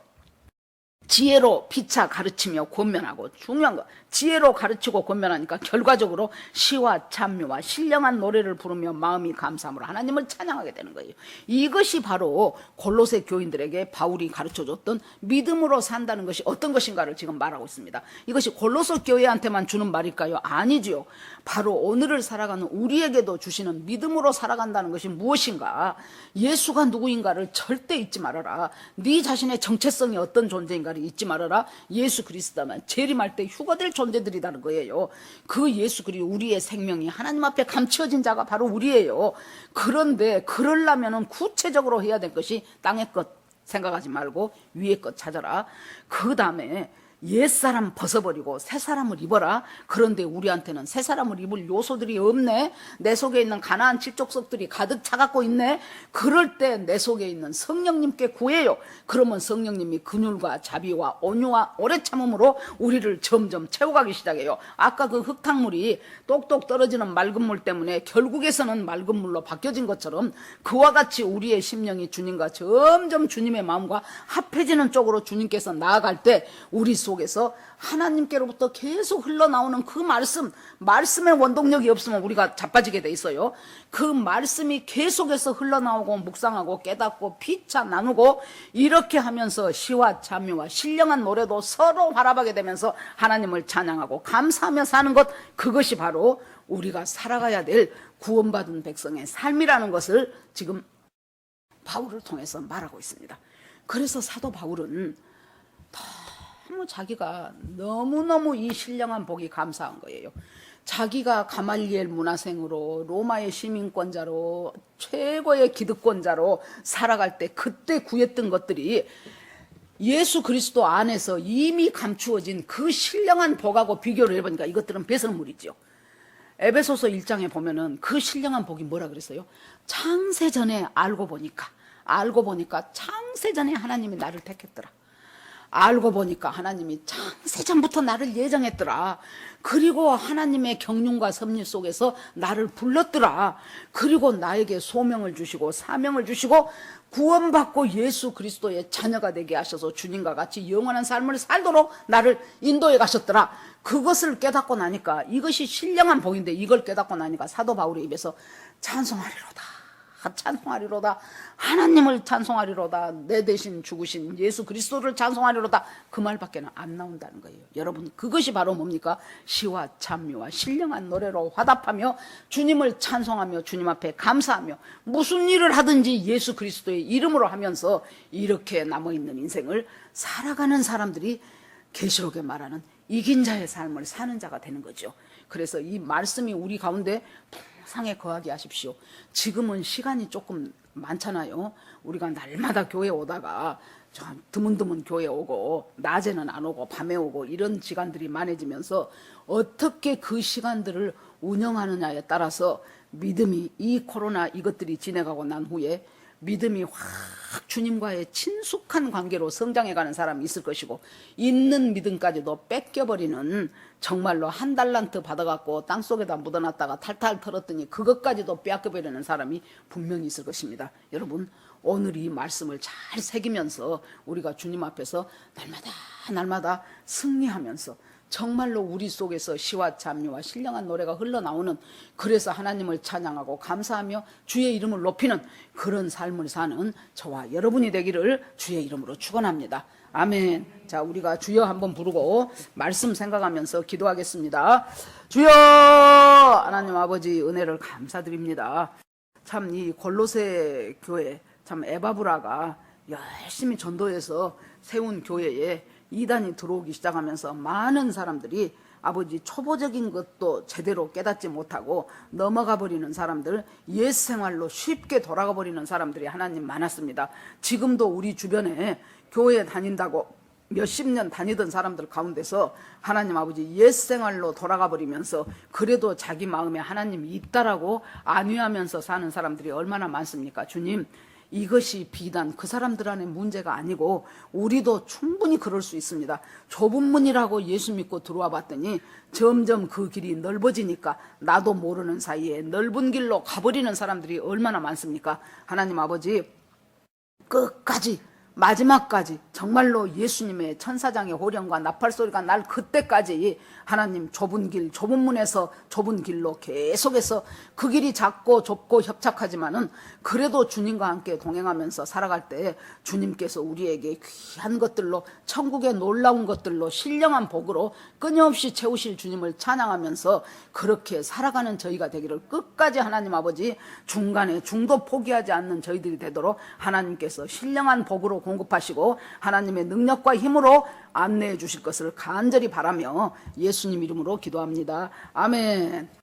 지혜로 피차 가르치며 권면하고, 중요한 거, 지혜로 가르치고 권면하니까 결과적으로 시와 찬미와 신령한 노래를 부르며 마음이 감사함으로 하나님을 찬양하게 되는 거예요. 이것이 바로 골로새 교인들에게 바울이 가르쳐줬던 믿음으로 산다는 것이 어떤 것인가를 지금 말하고 있습니다. 이것이 골로새 교회한테만 주는 말일까요? 아니지요. 바로 오늘을 살아가는 우리에게도 주시는 믿음으로 살아간다는 것이 무엇인가? 예수가 누구인가를 절대 잊지 말아라. 네 자신의 정체성이 어떤 존재인가를 잊지 말아라. 예수 그리스도만 재림할 때 휴거될 존재들이라는 거예요. 그 예수 그리스도, 우리의 생명이 하나님 앞에 감추어진 자가 바로 우리예요. 그런데 그러려면 구체적으로 해야 될 것이 땅의 것 생각하지 말고 위의 것 찾아라. 그 다음에 옛사람 벗어버리고 새사람을 입어라. 그런데 우리한테는 새사람을 입을 요소들이 없네. 내 속에 있는 가나안 칠족석들이 가득 차갖고 있네. 그럴 때 내 속에 있는 성령님께 구해요. 그러면 성령님이 긍휼과 자비와 온유와 오래 참음으로 우리를 점점 채워가기 시작해요. 아까 그 흙탕물이 똑똑 떨어지는 맑은 물 때문에 결국에서는 맑은 물로 바뀌어진 것처럼, 그와 같이 우리의 심령이 주님과 점점 주님의 마음과 합해지는 쪽으로 주님께서 나아갈 때 우리 속에서 하나님께로부터 계속 흘러나오는 그 말씀의 원동력이 없으면 우리가 자빠지게 돼 있어요. 그 말씀이 계속해서 흘러나오고 묵상하고 깨닫고 피차 나누고 이렇게 하면서 시와 찬미와 신령한 노래도 서로 활합하게 되면서 하나님을 찬양하고 감사하며 사는 것, 그것이 바로 우리가 살아가야 될 구원받은 백성의 삶이라는 것을 지금 바울을 통해서 말하고 있습니다. 그래서 사도 바울은 자기가 너무너무 이 신령한 복이 감사한 거예요. 자기가 가말리엘 문화생으로 로마의 시민권자로 최고의 기득권자로 살아갈 때 그때 구했던 것들이 예수 그리스도 안에서 이미 감추어진 그 신령한 복하고 비교를 해보니까 이것들은 배설물이죠. 에베소서 1장에 보면은 그 신령한 복이 뭐라 그랬어요? 창세전에 알고 보니까 창세전에 하나님이 나를 택했더라. 알고 보니까 하나님이 창세전부터 나를 예정했더라. 그리고 하나님의 경륜과 섭리 속에서 나를 불렀더라. 그리고 나에게 소명을 주시고 사명을 주시고 구원받고 예수 그리스도의 자녀가 되게 하셔서 주님과 같이 영원한 삶을 살도록 나를 인도해 가셨더라. 그것을 깨닫고 나니까, 이것이 신령한 복인데 이걸 깨닫고 나니까 사도 바울의 입에서 찬송하리로다, 찬송하리로다, 하나님을 찬송하리로다, 내 대신 죽으신 예수 그리스도를 찬송하리로다, 그 말밖에 안 나온다는 거예요. 여러분, 그것이 바로 뭡니까? 시와 찬미와 신령한 노래로 화답하며 주님을 찬송하며 주님 앞에 감사하며 무슨 일을 하든지 예수 그리스도의 이름으로 하면서 이렇게 남아있는 인생을 살아가는 사람들이 계시록에 말하는 이긴 자의 삶을 사는 자가 되는 거죠. 그래서 이 말씀이 우리 가운데 상에 거하게 하십시오. 지금은 시간이 조금 많잖아요. 우리가 날마다 교회 오다가 드문드문 교회 오고 낮에는 안 오고 밤에 오고 이런 시간들이 많아지면서 어떻게 그 시간들을 운영하느냐에 따라서 믿음이, 이 코로나 이것들이 지나가고 난 후에 믿음이 확 주님과의 친숙한 관계로 성장해가는 사람이 있을 것이고, 있는 믿음까지도 뺏겨버리는, 정말로 한 달란트 받아갖고 땅속에다 묻어놨다가 탈탈 털었더니 그것까지도 빼앗겨버리는 사람이 분명히 있을 것입니다. 여러분, 오늘 이 말씀을 잘 새기면서 우리가 주님 앞에서 날마다 승리하면서 정말로 우리 속에서 시와 찬미와 신령한 노래가 흘러나오는, 그래서 하나님을 찬양하고 감사하며 주의 이름을 높이는 그런 삶을 사는 저와 여러분이 되기를 주의 이름으로 축원합니다. 아멘. 자, 우리가 주여 한번 부르고 말씀 생각하면서 기도하겠습니다. 주여, 하나님 아버지 은혜를 감사드립니다. 참 이 골로새 교회, 참 에바브라가 열심히 전도해서 세운 교회에 이단이 들어오기 시작하면서 많은 사람들이 아버지 초보적인 것도 제대로 깨닫지 못하고 넘어가 버리는 사람들, 옛 생활로 쉽게 돌아가 버리는 사람들이 하나님 많았습니다. 지금도 우리 주변에 교회 다닌다고 몇십 년 다니던 사람들 가운데서 하나님 아버지 옛 생활로 돌아가 버리면서 그래도 자기 마음에 하나님이 있다라고 안위하면서 사는 사람들이 얼마나 많습니까? 주님, 이것이 비단 그 사람들 안에 문제가 아니고 우리도 충분히 그럴 수 있습니다. 좁은 문이라고 예수 믿고 들어와 봤더니 점점 그 길이 넓어지니까 나도 모르는 사이에 넓은 길로 가버리는 사람들이 얼마나 많습니까? 하나님 아버지, 끝까지 마지막까지 정말로 예수님의 천사장의 호령과 나팔 소리가 날 그때까지 하나님 좁은 길, 좁은 문에서 좁은 길로 계속해서 그 길이 작고 좁고 협착하지만은 그래도 주님과 함께 동행하면서 살아갈 때 주님께서 우리에게 귀한 것들로 천국의 놀라운 것들로 신령한 복으로 끊임없이 채우실 주님을 찬양하면서 그렇게 살아가는 저희가 되기를 끝까지 하나님 아버지 중간에 중도 포기하지 않는 저희들이 되도록 하나님께서 신령한 복으로 공급하시고 하나님의 능력과 힘으로 안내해 주실 것을 간절히 바라며 예수님 이름으로 기도합니다. 아멘.